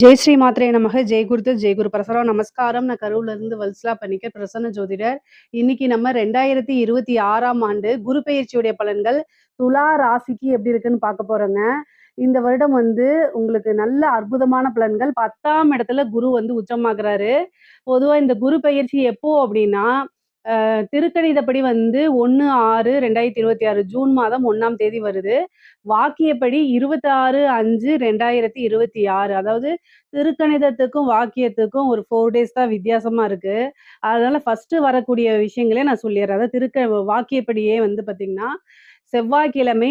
ஜெய் ஸ்ரீ மாத்ரே நமக. ஜெய் குருதத் ஜெய் குரு பிரசரம். நமஸ்காரம். நான் கரூர்ல இருந்து வல்சலா பணிக்கர், பிரசன்ன ஜோதிடர். இன்னைக்கு நம்ம 2026ஆம் ஆண்டு குரு பெயர்ச்சியுடைய பலன்கள் துலா ராசிக்கு எப்படி இருக்குன்னு பார்க்க போறோங்க. இந்த வருடம் உங்களுக்கு நல்ல அற்புதமான பலன்கள். 10ஆம் இடத்துல குரு உச்சமாகுறாரு. பொதுவா இந்த குரு பெயர்ச்சி எப்போ அப்படின்னா, திருக்கணிதப்படி 1/6/2026 ஜூன் மாதம் 1ஆம் தேதி வருது. வாக்கியப்படி 26/5/2026. அதாவது திருக்கணிதத்துக்கும் வாக்கியத்துக்கும் ஒரு 4 டேஸ் தான் வித்தியாசமா இருக்கு. அதனால ஃபர்ஸ்ட் வரக்கூடிய விஷயங்களே நான் சொல்லிடுறேன். அதாவது வாக்கியப்படியே பார்த்தீங்கன்னா, செவ்வாய்க்கிழமை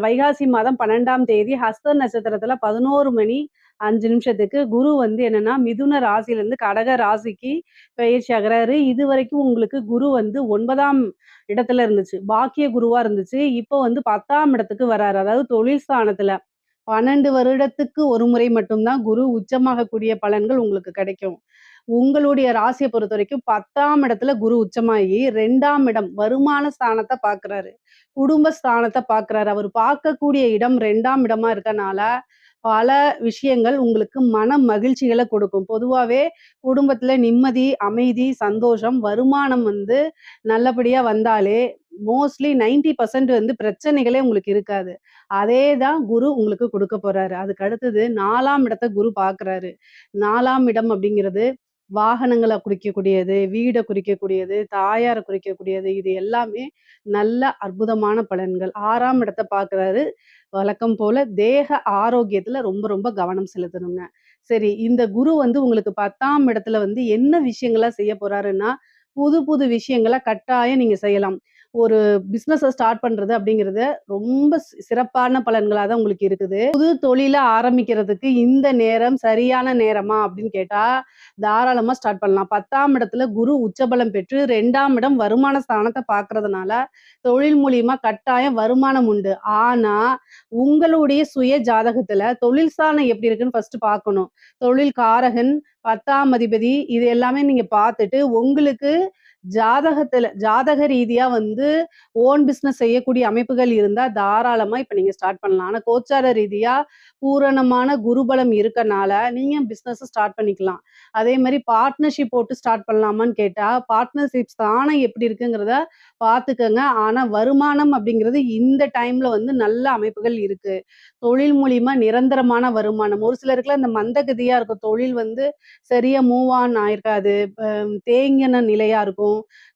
வைகாசி மாதம் 12ஆம் தேதி ஹஸ்த நட்சத்திரத்துல 11 மணி 5 நிமிஷத்துக்கு குரு என்னன்னா மிதுன ராசியிலிருந்து கடக ராசிக்கு பயிற்சி ஆகுறாரு. இதுவரைக்கும் உங்களுக்கு குரு 9ஆம் இடத்துல இருந்துச்சு. பாக்கிய குருவா இருந்துச்சு. இப்போ 10ஆம் இடத்துக்கு வராரு. அதாவது தொழில் ஸ்தானத்துல 12 வருடத்துக்கு ஒரு முறை மட்டும்தான் குரு உச்சமாகக்கூடிய பலன்கள் உங்களுக்கு கிடைக்கும். உங்களுடைய ராசியை பொறுத்த வரைக்கும் 10ஆம் இடத்துல குரு உச்சமாகி 2ஆம் இடம் வருமான ஸ்தானத்தை பார்க்கிறாரு. குடும்ப ஸ்தானத்தை பார்க்கிறாரு. அவர் பார்க்கக்கூடிய இடம் 2ஆம் இடமா இருக்கனால பல விஷயங்கள் உங்களுக்கு மன மகிழ்ச்சிகளை கொடுக்கும். பொதுவாவே குடும்பத்துல நிம்மதி, அமைதி, சந்தோஷம், வருமானம் நல்லபடியா வந்தாலே மோஸ்ட்லி 90% பிரச்சனைகளே உங்களுக்கு இருக்காது. அதே தான் குரு உங்களுக்கு கொடுக்க போறாரு. அதுக்கு அடுத்தது 4ஆம் இடத்த குரு பார்க்குறாரு. 4ஆம் இடம் அப்படிங்கிறது வாகனங்கள குறிக்கக்கூடியது, வீட குறிக்கக்கூடியது, தாயார குறிக்கக்கூடியது. இது எல்லாமே நல்ல அற்புதமான பலன்கள். 6ஆம் இடத்த பார்க்குறாரு. வழக்கம் போல தேக ஆரோக்கியத்துல ரொம்ப ரொம்ப கவனம் செலுத்தணுங்க. சரி, இந்த குரு உங்களுக்கு 10ஆம் இடத்துல என்ன விஷயங்கள செய்ய போறாருன்னா, புது புது விஷயங்கள கட்டாயம் நீங்க செய்யலாம். ஒரு பிசினஸ ஸ்டார்ட் பண்றது அப்படிங்கிறது ரொம்ப சிறப்பான பலன்களா தான் உங்களுக்கு இருக்குது. புது தொழில ஆரம்பிக்கிறதுக்கு இந்த நேரம் சரியான நேரமா அப்படின்னு கேட்டா, தாராளமா ஸ்டார்ட் பண்ணலாம். 10ஆம் இடத்துல குரு உச்சபலம் பெற்று 2ஆம் இடம் வருமான ஸ்தானத்த பார்க்கறதுனால, தொழில் மூலியமா கட்டாயம் வருமானம் உண்டு. ஆனா, உங்களுடைய சுய ஜாதகத்துல தொழில் ஸ்தானம் எப்படி இருக்குன்னு ஃபர்ஸ்ட் பார்க்கணும். தொழில் காரகன், 10ஆம் அதிபதி இது எல்லாமே நீங்க பார்த்துட்டு, உங்களுக்கு ஜாதக ரீதியா ஓன் பிசினஸ் செய்யக்கூடிய அமைப்புகள் இருந்தா தாராளமா இப்ப நீங்க ஸ்டார்ட் பண்ணலாம். ஆனா கோச்சார ரீதியா பூரணமான குருபலம் இருக்கனால நீங்க பிசினஸ் ஸ்டார்ட் பண்ணிக்கலாம். அதே மாதிரி பார்ட்னர்ஷிப் போட்டு ஸ்டார்ட் பண்ணலாமான்னு கேட்டா, பார்ட்னர்ஷிப் ஸ்தானம் எப்படி இருக்குங்கிறத பார்த்துக்கங்க. ஆனா வருமானம் அப்படிங்கிறது இந்த டைம்ல நல்ல அமைப்புகள் இருக்கு. தொழில் மூலியமா நிரந்தரமான வருமானம். ஒரு சிலருக்குலாம் இந்த மந்தகதியா இருக்கும். தொழில் சரியா மூவ் ஆன் ஆயிருக்காது. தேங்கின நிலையா இருக்கும்.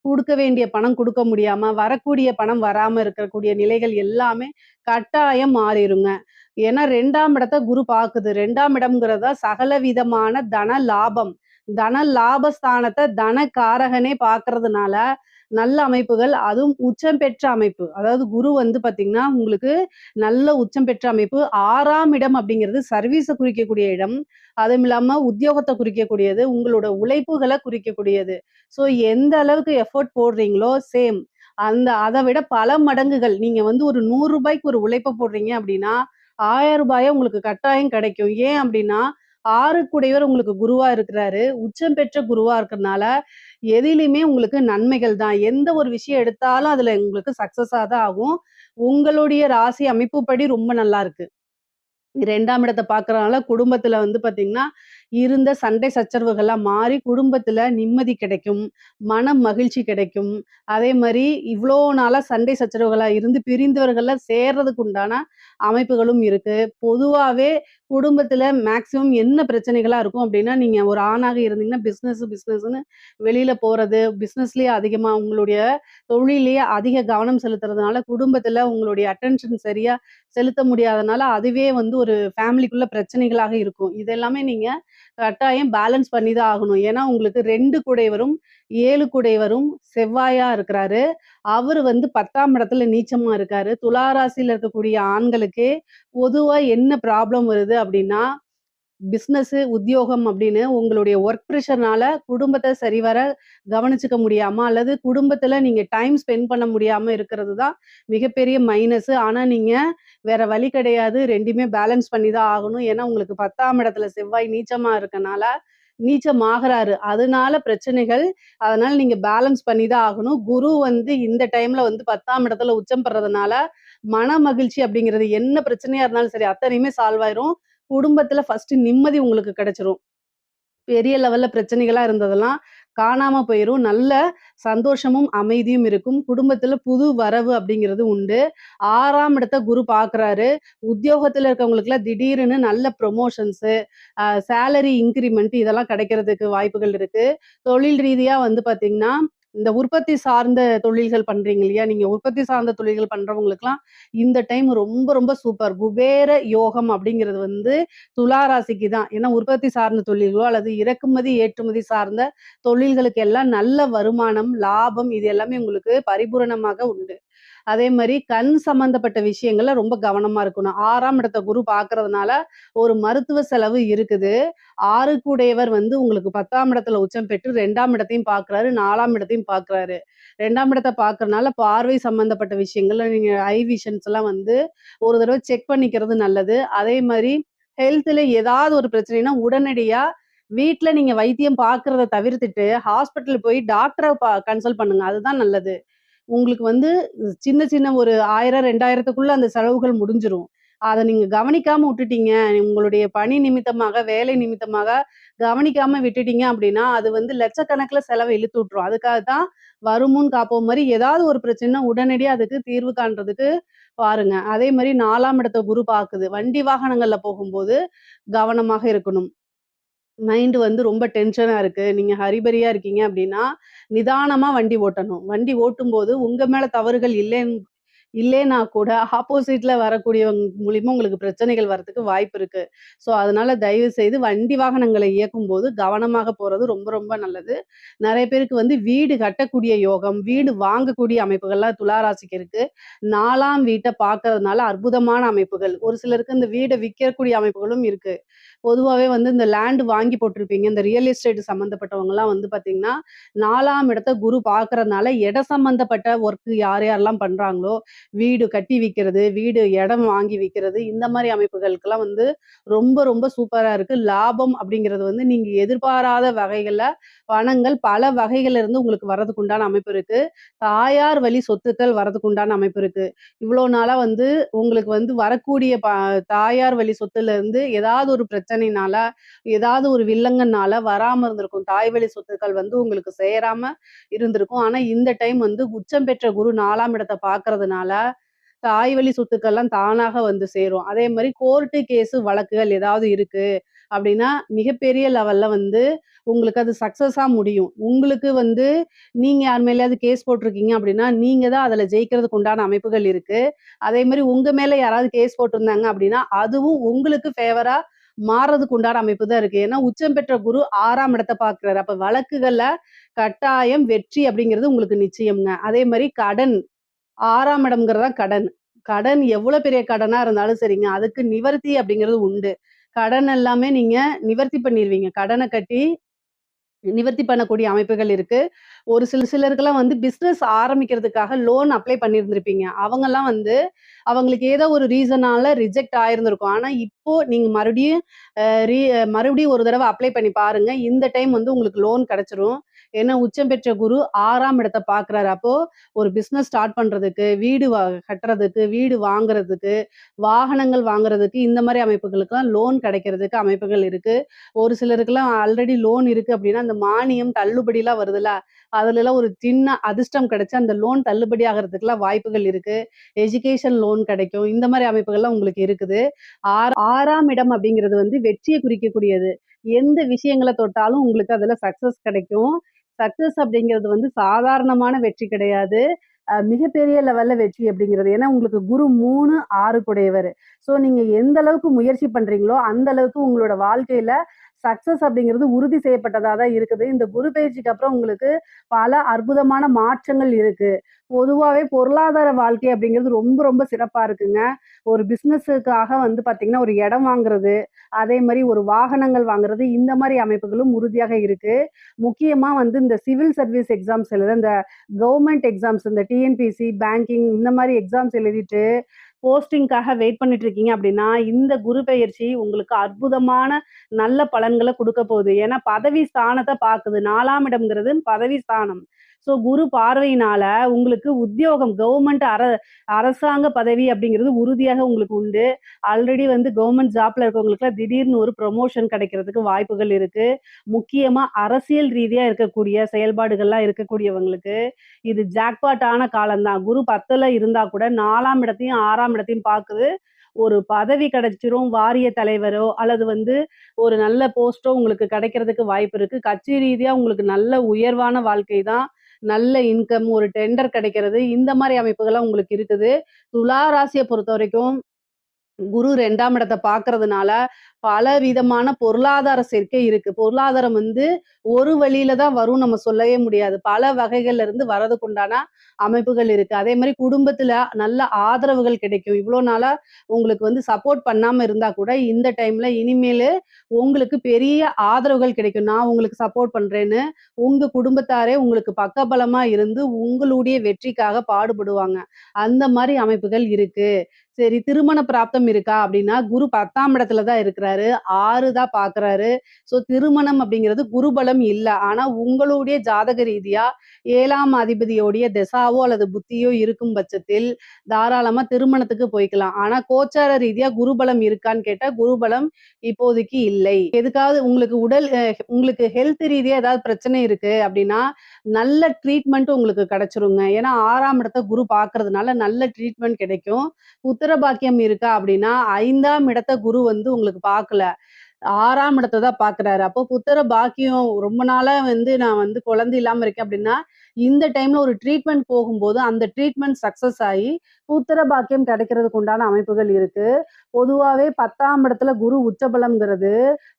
குடுக்க வேண்டிய பணம் குடுக்க முடியாம, வரக்கூடிய பணம் வராம இருக்கக்கூடிய நிலைகள் எல்லாமே கட்டாயம் மாறிருங்க. ஏன்னா 2ஆம் இடத்த குரு பாக்குது. 2ஆம் இடம்ங்கிறதா சகல விதமான தன லாபம். தன லாபஸ்தானத்த தன காரகனே பார்க்கறதுனால நல்ல அமைப்புகள். அதுவும் உச்சம் பெற்ற அமைப்பு. அதாவது குரு பாத்தீங்கன்னா உங்களுக்கு நல்ல உச்சம் பெற்ற அமைப்பு. 6ஆம் இடம் அப்படிங்கிறது சர்வீஸ குறிக்கக்கூடிய இடம். அதுவும் இல்லாம உத்தியோகத்தை குறிக்கக்கூடியது, உங்களோட உழைப்புகளை குறிக்கக்கூடியது. ஸோ எந்த அளவுக்கு எஃபோர்ட் போடுறீங்களோ சேம் அதை விட பல மடங்குகள் நீங்க ஒரு ₹100 ஒரு உழைப்ப போடுறீங்க அப்படின்னா ₹1000 உங்களுக்கு கட்டாயம் கிடைக்கும். ஏன் அப்படின்னா 6 கூடையவர் உங்களுக்கு குருவா இருக்கிறாரு. உச்சம் பெற்ற குருவா இருக்கிறதுனால எதிலுமே உங்களுக்கு நன்மைகள் தான். எந்த ஒரு விஷயம் எடுத்தாலும் அதுல உங்களுக்கு சக்சஸா தான் ஆகும். உங்களுடைய ராசி அமைப்புப்படி ரொம்ப நல்லா இருக்கு. 2ஆம் இடத்த பார்க்கறனால குடும்பத்துல பாத்தீங்கன்னா, இருந்த சண்டை சச்சரவுகள்லாம் மாறி குடும்பத்துல நிம்மதி கிடைக்கும். மன மகிழ்ச்சி கிடைக்கும். அதே மாரி இவ்ளோ நாளா சண்டை சச்சரவுகளா இருந்து பிரிந்தவர்கள்லாம் சேர்றதுக்கு உண்டான அமைப்புகளும் இருக்கு. பொதுவாவே குடும்பத்துல மேக்ஸிமம் என்ன பிரச்சனைகளா இருக்கும் அப்டின்னா, நீங்க ஒரு ஆணாக இருந்தீங்கன்னா பிசினஸ்ன்னு வெளியில போறது, பிசினஸ்லயே அதிகமா உங்களுடைய தொழில்லயே அதிக கவனம் செலுத்துறதுனால, குடும்பத்துல உங்களுடைய அட்டென்ஷன் சரியா செலுத்த முடியாதனால, அதுவே ஒரு ஃபேமிலிக்குள்ள பிரச்சனைகளாக இருக்கும். இதெல்லாமே நீங்க கட்டாயம் பேலன்ஸ் பண்ணி தான் ஆகணும். ஏன்னா, உங்களுக்கு 2 குடையவரும், 7 குடையவரும் செவ்வாயா இருக்கிறாரு. அவரு 10ஆம் இடத்துல நீச்சமா இருக்காரு. துலா ராசியில இருக்கக்கூடிய ஆண்களுக்கு பொதுவா என்ன ப்ராப்ளம் வருது அப்டின்னா, பிசினஸ், உத்தியோகம் அப்படின்னு உங்களுடைய ஒர்க் பிரஷர்னால குடும்பத்த சரிவர கவனிச்சுக்க முடியாம, அல்லது குடும்பத்துல நீங்க டைம் ஸ்பெண்ட் பண்ண முடியாம இருக்கிறது தான் மிகப்பெரிய மைனஸ். ஆனா நீங்க வேற வழி கிடையாது. 2மே பேலன்ஸ் பண்ணி தான் ஆகணும். ஏன்னா உங்களுக்கு 10ஆம் இடத்துல செவ்வாய் நீச்சமா இருக்கனால, நீச்சமாகறாரு. அதனால பிரச்சனைகள். அதனால நீங்க பேலன்ஸ் பண்ணி தான் ஆகணும். குரு இந்த டைம்ல 10ஆம் இடத்துல உச்சம் பெறதுனால, மன மகிழ்ச்சி அப்படிங்கிறது என்ன பிரச்சனையா இருந்தாலும் சரி, அத்தனையுமே சால்வ் ஆயிரும். குடும்பத்துல ஃபர்ஸ்ட்டு நிம்மதி உங்களுக்கு கிடைச்சிரும். பெரிய லெவல்ல பிரச்சனைகளா இருந்ததெல்லாம் காணாம போயிரும். நல்ல சந்தோஷமும், அமைதியும் இருக்கும். குடும்பத்துல புது வரவு அப்படிங்கிறது உண்டு. 6ஆம் இடத்த குரு பார்க்குறாரு. உத்தியோகத்துல இருக்கவங்களுக்குலாம் திடீர்னு நல்ல ப்ரமோஷன்ஸு, சேலரி இன்கிரிமெண்ட் இதெல்லாம் கிடைக்கிறதுக்கு வாய்ப்புகள் இருக்கு. தொழில் ரீதியா வந்து பார்த்தீங்கன்னா, இந்த உற்பத்தி சார்ந்த தொழில்கள் பண்றீங்க இல்லையா? நீங்க உற்பத்தி சார்ந்த தொழில்கள் பண்றவங்களுக்குலாம் இந்த டைம் ரொம்ப ரொம்ப சூப்பர். குபேர யோகம் அப்படிங்கிறது வந்து துலா ராசிக்கு தான். ஏன்னா உற்பத்தி சார்ந்த தொழில்களோ அல்லது இறக்குமதி, ஏற்றுமதி சார்ந்த தொழில்களுக்கு எல்லாம் நல்ல வருமானம், லாபம் இது எல்லாமே உங்களுக்கு பரிபூரணமாக உண்டு. அதே மாரி கண் சம்மந்தப்பட்ட விஷயங்கள்ல ரொம்ப கவனமா இருக்கணும். 6ஆம் இடத்த குரு பார்க்கறதுனால ஒரு மருத்துவ செலவு இருக்குது. 6க்கு உடையவர் வந்து உங்களுக்கு 10ஆம் இடத்துல உச்சம் பெற்று 2ஆம் இடத்தையும் பார்க்குறாரு, 4ஆம் இடத்தையும் பார்க்குறாரு. 2ஆம் இடத்த பார்க்கறனால பார்வை சம்மந்தப்பட்ட விஷயங்கள்ல நீங்க ஐ விஷன்ஸ்லாம் வந்து ஒரு தடவ செக் பண்ணிக்கிறது நல்லது. அதே மாரி ஹெல்த்ல ஏதாவது ஒரு பிரச்சனைன்னா உடனடியா வீட்ல நீங்க வைத்தியம் பார்க்கிறத தவிர்த்துட்டு, ஹாஸ்பிட்டல் போய் டாக்டர கன்சல்ட் பண்ணுங்க. அதுதான் நல்லது. உங்களுக்கு வந்து சின்ன சின்ன ஒரு 1000, 2000த்துக்குள்ள அந்த செலவுகள் முடிஞ்சிரும். அத நீங்க கவனிக்காம உட்டுட்டீங்க. உங்களுடைய பணி நிமித்தமாக, வேலை நிமித்தமாக கவனிக்காம விட்டுட்டீங்க அப்படின்னா, அது வந்து லட்சக்கணக்குல செலவ இழுத்து விட்டுரும். அதுக்காக தான் வருமுன் காப்போம் மாரி ஏதாவது ஒரு பிரச்சனைனா உடனடியா அதுக்கு தீர்வு காண்றதுக்கு பாருங்க. அதே மாரி 4ஆம் இடத்த குரு பாக்குது. வண்டி வாகனங்கள்ல போகும்போது கவனமாக இருக்கணும். மைண்ட் வந்து ரொம்ப டென்ஷனா இருக்கு. நீங்க ஹரிபரியா இருக்கீங்க அப்டின்னா, நிதானமா வண்டி ஓட்டணும். வண்டி ஓட்டும்போது உங்க மேல தவறுகள் இல்லேன்னா கூட ஆப்போசிட்ல வரக்கூடியவங்க மூலியமா உங்களுக்கு பிரச்சனைகள் வரதுக்கு வாய்ப்பு இருக்கு. ஸோ, அதனால தயவு செய்து வண்டி வாகனங்களை இயக்கும்போது கவனமாக போறது ரொம்ப ரொம்ப நல்லது. நெறைய பேருக்கு வந்து வீடு கட்டக்கூடிய யோகம், வீடு வாங்கக்கூடிய அமைப்புகள்லாம் துலா ராசிக்கு இருக்கு. 4ஆம் வீட்ட பார்க்கறதுனால அற்புதமான அமைப்புகள். ஒரு சிலருக்கு இந்த வீட விக்கக்கூடிய அமைப்புகளும் இருக்கு. பொதுவாவே வந்து இந்த லேண்ட் வாங்கி போட்டிருப்பீங்க. இந்த ரியல் எஸ்டேட் சம்மந்தப்பட்டவங்கலாம் வந்து பார்த்தீங்கன்னா, 4ஆம் இடத்த குரு பார்க்கறதுனால இடம் சம்மந்தப்பட்ட ஒர்க் யார் யாரெல்லாம் பண்றாங்களோ, வீடு கட்டி விக்கிறது, இடம் வாங்கி விக்கிறது, இந்த மாரி அமைப்புகளுக்கெல்லாம் வந்து ரொம்ப ரொம்ப சூப்பரா இருக்கு. லாபம் அப்படிங்கிறது வந்து நீங்க எதிர்பாராத வகைகள்ல பணங்கள் பல வகைகள்ல இருந்து உங்களுக்கு வர்றதுக்கு உண்டான அமைப்பு இருக்கு. தாயார் வழி சொத்துக்கள் வர்றதுக்கு உண்டான அமைப்பு இருக்கு. இவ்வளோ நாளா வந்து உங்களுக்கு வந்து வரக்கூடிய தாயார் வழி சொத்துல இருந்து ஏதாவது ஒரு பிரச்சனைனால, ஏதாவது ஒரு வில்லங்கனால வராம இருந்திருக்கும். தாய் வழி சொத்துக்கள் வந்து உங்களுக்கு சேராம இருந்திருக்கும். ஆனா இந்த டைம் வந்து உச்சம் பெற்ற குரு 4ஆம் இடத்த பார்க்கறதுனால, தாய் வழி சொத்துக்கள்லாம் தானாக வந்து சேரும். அதே மாரி கோர்ட்டு கேஸு வழக்குகள் ஏதாவது இருக்கு அப்டின்னா, மிகப்பெரிய லெவல்ல வந்து உங்களுக்கு அது சக்சஸா முடியும். உங்களுக்கு வந்து நீங்க யார் மேலயாவது கேஸ் போட்டிருக்கீங்க அப்டின்னா, நீங்க தான் அதுல ஜெயிக்கிறதுக்கு உண்டான அமைப்புகள் இருக்கு. அதே மாரி உங்க மேல யாராவது கேஸ் போட்டிருந்தாங்க அப்டின்னா, அதுவும் உங்களுக்கு ஃபேவரா மாறுறதுக்கு உண்டான அமைப்பு தான் இருக்கு. ஏன்னா, உச்சம் பெற்ற குரு 6ஆம் இடத்த பார்க்கிறாரு. அப்ப வழக்குகள்ல கட்டாயம் வெற்றி அப்டிங்கிறது உங்களுக்கு நிச்சயம்ங்க. அதே மாரி கடன் 6ஆம் இடம்ங்கிறது தான் கடன். கடன் எவ்வளோ பெரிய கடனா இருந்தாலும் சரிங்க, அதுக்கு நிவர்த்தி அப்படிங்கிறது உண்டு. கடன் எல்லாமே நீங்க நிவர்த்தி பண்ணிருவீங்க. கடன கட்டி நிவர்த்தி பண்ணக்கூடிய அமைப்புகள் இருக்கு. ஒரு சிலருக்கெல்லாம் வந்து பிசினஸ் ஆரம்பிக்கிறதுக்காக லோன் அப்ளை பண்ணியிருந்திருப்பீங்க. அவங்கலாம் வந்து அவங்களுக்கு ஏதோ ஒரு ரீசனால ரிஜெக்ட் ஆயிருந்திருக்கும். ஆனா, இப்போ நீங்க மறுபடியும் அ ரீ மறுபடியும் ஒரு தடவ அப்ளை பண்ணி பாருங்க. இந்த டைம் வந்து உங்களுக்கு லோன் கிடைச்சிரும். ஏன்னா, உச்சம் பெற்ற குரு 6ஆம் இடத்த பார்க்குறாரு. அப்போ ஒரு பிசினஸ் ஸ்டார்ட் பண்றதுக்கு, வீடு கட்டுறதுக்கு, வீடு வாங்குறதுக்கு, வாகனங்கள் வாங்குறதுக்கு இந்த மாரி அமைப்புகளுக்கெல்லாம் லோன் கிடைக்கிறதுக்கு அமைப்புகள் இருக்கு. ஒரு சிலருக்குலாம் ஆல்ரெடி லோன் இருக்கு அப்டின்னா, அந்த மானியம் தள்ளுபடிலாம் வருதுல்ல, அதுலலாம் ஒரு சின்ன அதிர்ஷ்டம் கிடைச்சு அந்த லோன் தள்ளுபடி ஆகுறதுக்குலாம் வாய்ப்புகள் இருக்கு. எஜுகேஷன் லோன் கிடைக்கும். இந்த மாரி அமைப்புகள்லாம் உங்களுக்கு இருக்குது. 6ஆம் இடம் அப்படிங்கிறது வந்து வெற்றிய குறிக்கக்கூடியது. எந்த விஷயங்கள தொட்டாலும் உங்களுக்கு அதுல சக்சஸ் கிடைக்கும். சக்சஸ் அப்படிங்கிறது வந்து சாதாரணமான வெற்றி கிடையாது. மிகப்பெரிய லெவல்ல வெற்றி அப்படிங்கிறது. ஏன்னா உங்களுக்கு குரு 3, 6 குடையவரு. ஸோ நீங்க எந்த அளவுக்கு முயற்சி பண்றீங்களோ, அந்த அளவுக்கு உங்களோட வாழ்க்கையில சக்சஸ் அப்படிங்கிறது உறுதி செய்யப்பட்டதா தான் இருக்குது. இந்த குரு பெயர்ச்சிக்கு அப்புறம் உங்களுக்கு பல அற்புதமான மாற்றங்கள் இருக்கு. பொதுவாவே பொருளாதார வாழ்க்கை அப்படிங்கிறது ரொம்ப ரொம்ப சிறப்பா இருக்குங்க. ஒரு பிசினஸுக்காக வந்து பார்த்தீங்கன்னா, ஒரு இடம் வாங்குறது, அதே மாரி ஒரு வாகனங்கள் வாங்குறது, இந்த மாரி அமைப்புகளும் உறுதியாக இருக்கு. முக்கியமா வந்து இந்த சிவில் சர்வீஸ் எக்ஸாம்ஸ் எழுத இந்த கவர்மெண்ட் எக்ஸாம்ஸ் இந்த டிஎன்பிஎஸ்சி, பேங்கிங் இந்த மாரி எக்ஸாம்ஸ் எழுதிட்டு போஸ்டிங்க்காக வெயிட் பண்ணிட்டு இருக்கீங்க அப்படின்னா, இந்த குரு பெயர்ச்சி உங்களுக்கு அற்புதமான நல்ல பலன்கள குடுக்க போகுது. ஏன்னா பதவி ஸ்தானத்த பாக்குது. 4ஆம் இடம்ங்கிறது பதவி ஸ்தானம். ஸோ குரு பார்வையினால உங்களுக்கு உத்தியோகம் கவர்மெண்ட் அரசாங்க பதவி அப்படிங்கிறது உறுதியாக உங்களுக்கு உண்டு. ஆல்ரெடி வந்து கவர்மெண்ட் ஜாப்ல இருக்கவங்களுக்குலாம் திடீர்னு ஒரு ப்ரொமோஷன் கிடைக்கிறதுக்கு வாய்ப்புகள் இருக்கு. முக்கியமா அரசியல் ரீதியா இருக்கக்கூடிய செயல்பாடுகள்லாம் இருக்கக்கூடியவங்களுக்கு இது ஜாக்பாட் ஆன காலம்தான். குரு 10ல இருந்தா கூட 4ஆம் இடத்தையும் 6ஆம் இடத்தையும் பார்க்குது. ஒரு பதவி கிடைச்சிரும். வாரிய தலைவரோ அல்லது வந்து ஒரு நல்ல போஸ்ட்டோ உங்களுக்கு கிடைக்கிறதுக்கு வாய்ப்பு இருக்கு. கட்சி ரீதியா உங்களுக்கு நல்ல உயர்வான வாழ்க்கை தான். நல்ல இன்கம், ஒரு டெண்டர் கிடைக்கிறது. இந்த மாரி அமைப்புகள்லாம் உங்களுக்கு இருக்குது. துலா ராசிய பொறுத்தவரைக்கும் குரு 2ஆம் இடத்த பார்க்கறதுனால, பலவிதமான பொருளாதார சேர்க்கை இருக்கு. பொருளாதாரம் வந்து ஒரு வழியில தான் வரும்னு நம்ம சொல்லவே முடியாது. பல வகைகள்ல இருந்து வரதுக்கு உண்டான அமைப்புகள் இருக்கு. அதே மாரி குடும்பத்துல நல்ல ஆதரவுகள் கிடைக்கும். இவ்ளோ நாளா உங்களுக்கு வந்து சப்போர்ட் பண்ணாம இருந்தா கூட, இந்த டைம்ல இனிமேலு உங்களுக்கு பெரிய ஆதரவுகள் கிடைக்கும். நான் உங்களுக்கு சப்போர்ட் பண்றேன்னு, உங்க குடும்பத்தாரே உங்களுக்கு பக்கபலமா இருந்து, உங்களுடைய வெற்றிக்காக பாடுபடுவாங்க. அந்த மாரி அமைப்புகள் இருக்கு. சரி, திருமண பிராப்தம் இருக்கா அப்படின்னா, குரு 10ஆம் இடத்துல தான் இருக்கிறாரு. 6 தான் பார்க்குறாரு. ஸோ திருமணம் அப்படிங்கிறது குருபலம் இல்ல. ஆனா உங்களுடைய ஜாதக ரீதியா 7ஆம் அதிபதியோடைய திசாவோ அல்லது புத்தியோ இருக்கும் பட்சத்தில், தாராளமா திருமணத்துக்கு போய்க்கலாம். ஆனா கோச்சார ரீதியா குருபலம் இருக்கான்னு கேட்டா, குருபலம் இப்போதைக்கு இல்லை. எதுக்காவது உங்களுக்கு உங்களுக்கு ஹெல்த் ரீதியா ஏதாவது பிரச்சனை இருக்கு அப்படின்னா, நல்ல ட்ரீட்மெண்ட் உங்களுக்கு கிடைச்சிருங்க. ஏன்னா 6ஆம் இடத்த குரு பார்க்கறதுனால நல்ல ட்ரீட்மெண்ட் கிடைக்கும். புத்திர பாக்கியம் இருக்கா அப்படின்னா, 5ஆம் இடத்த குரு வந்து உங்களுக்கு பார்க்கல. 6ஆம் இடத்த தான் பார்க்குறாரு. அப்போ புத்திர பாக்கியம் ரொம்ப நாளா வந்து நான் வந்து குழந்தை இல்லாம இருக்கேன் அப்படின்னா, இந்த டைம்ல ஒரு ட்ரீட்மெண்ட் போகும்போது, அந்த ட்ரீட்மெண்ட் சக்சஸ் ஆயி, புத்திர பாக்கியம் கிடைக்கிறதுக்கு உண்டான அமைப்புகள் இருக்கு. பொதுவாவே 10ஆம் இடத்துல குரு உச்சபலம்ங்கிறது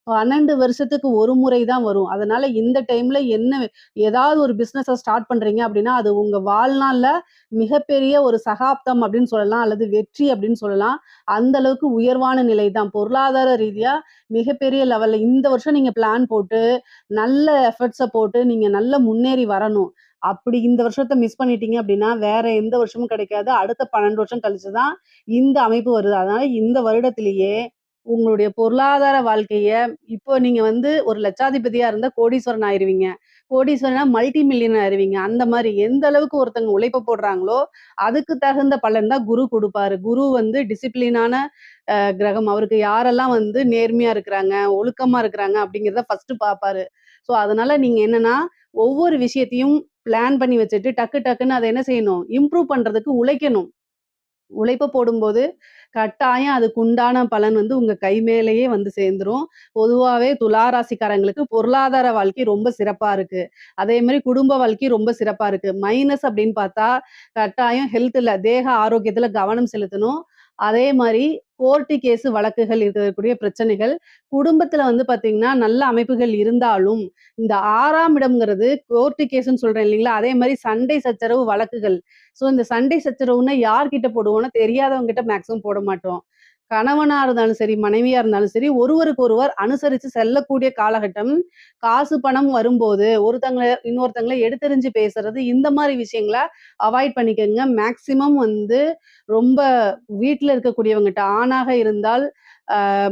12 வருஷத்துக்கு ஒரு முறை தான் வரும். அதனால இந்த டைம்ல ஏதாவது ஒரு பிசினஸ ஸ்டார்ட் பண்றீங்க அப்படின்னா, அது உங்க வாழ்நாள்ல மிகப்பெரிய ஒரு சகாப்தம் அப்படின்னு சொல்லலாம். அல்லது வெற்றி அப்படின்னு சொல்லலாம். அந்த அளவுக்கு உயர்வான நிலை தான். பொருளாதார ரீதியா மிகப்பெரிய லெவல்ல இந்த வருஷம் நீங்க பிளான் போட்டு, நல்ல எஃபர்ட்ஸ போட்டு நீங்க நல்லா முன்னேறி வரணும். அப்படி இந்த வருஷத்த மிஸ் பண்ணிட்டீங்க அப்படின்னா, வேற எந்த வருஷமும் கிடைக்காது. அடுத்த 12 வருஷம் கழிச்சு தான் இந்த அமைப்பு வருது. அதனால இந்த வருடத்திலேயே உங்களுடைய பொருளாதார வாழ்க்கைய இப்போ நீங்க வந்து ஒரு லட்சாதிபதியா இருந்தா கோடீஸ்வரன் ஆயிருவீங்க. கோடீஸ்வரனா மல்டி மில்லியனர் ஆயிருவீங்க. அந்த மாரி எந்த அளவுக்கு ஒருத்தங்க உழைப்பு போடுறாங்களோ, அதுக்கு தகுந்த பலன் தான் குரு குடுப்பாரு. குரு வந்து டிசிப்ளினான கிரகம். அவருக்கு யாரெல்லாம் வந்து நேர்மையா இருக்கிறாங்க, ஒழுக்கமா இருக்கிறாங்க அப்படிங்கிறத ஃபர்ஸ்ட்டு பார்ப்பாரு. ஸோ அதனால நீங்க என்னன்னா, ஒவ்வொரு விஷயத்தையும் பிளான் பண்ணி வச்சுட்டு டக்கு டக்குன்னு அத என்ன செய்யணும்? இம்ப்ரூவ் பண்றதுக்கு உழைக்கணும். உழைப்ப போடும்போது, கட்டாயம் அதுக்கு உண்டான பலன் வந்து உங்க கை மேலேயே வந்து சேர்ந்துரும். பொதுவாவே துலா ராசிக்காரங்களுக்கு பொருளாதார வாழ்க்கை ரொம்ப சிறப்பா இருக்கு. அதே மாரி குடும்ப வாழ்க்கை ரொம்ப சிறப்பா இருக்கு. மைனஸ் அப்படின்னு பார்த்தா, கட்டாயம் ஹெல்த்ல தேக ஆரோக்கியத்துல கவனம் செலுத்தணும். அதே மாரி கோர்ட்டு கேஸ் வழக்குகள் இருக்கக்கூடிய பிரச்சனைகள், குடும்பத்துல வந்து பார்த்தீங்கன்னா, நல்ல அமைப்புகள் இருந்தாலும், இந்த 6ஆம் இடம்ங்கிறது கோர்ட்டு கேஸ்ன்னு சொல்றேன் இல்லைங்களா? அதே மாரி சண்டை சச்சரவு வழக்குகள். ஸோ இந்த சண்டை சச்சரவுன்னா யார்கிட்ட போடுவோம்னா, தெரியாதவங்க கிட்ட மேக்ஸிமம் போட மாட்டோம். கணவனா இருந்தாலும் சரி, மனைவியா இருந்தாலும் சரி, ஒருவருக்கொருவர் அனுசரிச்சு செல்லக்கூடிய காலகட்டம். காசு, பணம் வரும்போது இன்னொருத்தங்கள எடுத்தெறிஞ்சு பேசுறது, இந்த மாரி விஷயங்கள அவாய்ட் பண்ணிக்கங்க. மேக்ஸிமம் வந்து ரொம்ப வீட்ல இருக்கக்கூடியவங்கட்ட ஆணாக இருந்தால்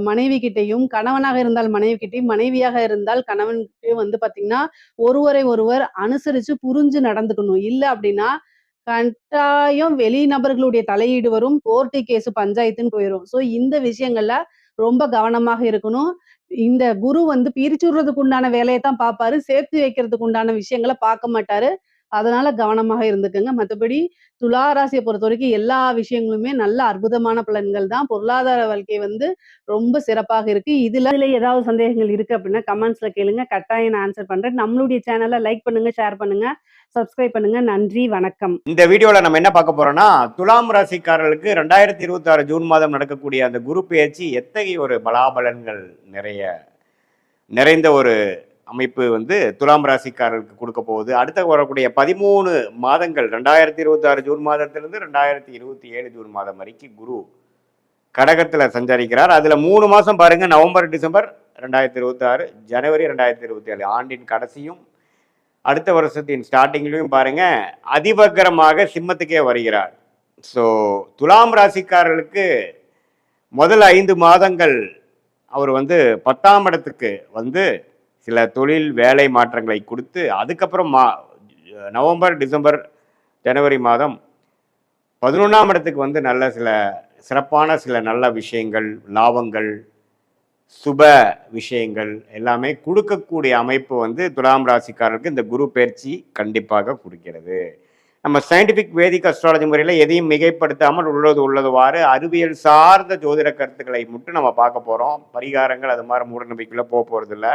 மனைவி கிட்டயும், கணவனாக இருந்தால் மனைவி கிட்டயும், மனைவியாக இருந்தால் கணவன்கிட்டயும் வந்து பார்த்தீங்கன்னா, ஒருவரை ஒருவர் அனுசரிச்சு புரிஞ்சு நடந்துக்கணும். இல்ல அப்படின்னா, கட்டாயம் வெளி நபர்களுடைய தலையீடு வரும். கோர்ட்டு கேஸ் பஞ்சாயத்துன்னு போயிரும். ஸோ இந்த விஷயங்கள்ல ரொம்ப கவனமாக இருக்கணும். இந்த குரு வந்து பிரிச்சு விடுறதுக்கு உண்டான வேலைய தான் பார்ப்பாரு. சேர்த்து வைக்கிறதுக்கு உண்டான விஷயங்கள பார்க்க மாட்டாரு. அதனால கவனமாக இருந்துக்கங்க. மத்தபடி துலா ராசிய பொறுத்தவரைக்கும் எல்லா விஷயங்களுமே நல்ல அற்புதமான பலன்கள் தான். பொருளாதார வாழ்க்கை வந்து ரொம்ப சிறப்பாக இருக்கு. இதுல ஏதாவது சந்தேகங்கள் இருக்கு அப்படின்னா கமெண்ட்ஸ்ல கேளுங்க. கட்டாயம் நான் ஆன்சர் பண்றேன். நம்மளுடைய சேனல லைக் பண்ணுங்க, ஷேர் பண்ணுங்க, சப்ஸ்கிரைப் பண்ணுங்க. நன்றி, வணக்கம். இந்த வீடியோல நம்ம என்ன பார்க்க போறோம்னா, துலாம் ராசிக்காரர்களுக்கு 2026 ஜூன் மாதம் நடக்கக்கூடிய அந்த குரு பெயர்ச்சி எத்தகைய ஒரு பலாபலன்கள் நிறைந்த ஒரு அமைப்பு வந்து துலாம் ராசிக்காரர்களுக்கு கொடுக்க போகுது. அடுத்த வரக்கூடிய 13 மாதங்கள் 2026 ஜூன் மாதத்திலிருந்து 2027 ஜூன் மாதம் வரைக்கும் குரு கடகத்துல சஞ்சரிக்கிறார். அதுல 3 மாசம் பாருங்க, நவம்பர், டிசம்பர் 2026, ஜனவரி 2027, ஆண்டின் கடைசியும் அடுத்த வருஷத்தின் ஸ்டார்டிங்லையும் பாருங்க அதிபகரமாக சிம்மத்துக்கே வருகிறார். ஸோ துலாம் ராசிக்காரர்களுக்கு முதல் 5 மாதங்கள் அவர் வந்து 10ஆம் இடத்துக்கு வந்து சில தொழில் வேலை மாற்றங்களை கொடுத்து, அதுக்கப்புறம் நவம்பர், டிசம்பர், ஜனவரி மாதம் 11ஆம் இடத்துக்கு வந்து நல்ல சிறப்பான சில நல்ல விஷயங்கள், லாபங்கள், சுப விஷயங்கள் எல்லாமே கொடுக்கக்கூடிய அமைப்பு வந்து துலாம் ராசிக்காரருக்கு இந்த குரு பயிற்சி கண்டிப்பாக கொடுக்கிறது. நம்ம சயின்டிஃபிக் வேதிக் அஸ்ட்ராலஜி முறையில் எதையும் மிகைப்படுத்தாமல் உள்ளதுவாறு அறிவியல் சார்ந்த ஜோதிட கருத்துக்களை மட்டும் நம்ம பார்க்க போகிறோம். பரிகாரங்கள் அது மாதிரி மூட நம்பிக்கையில் போகிறது இல்லை.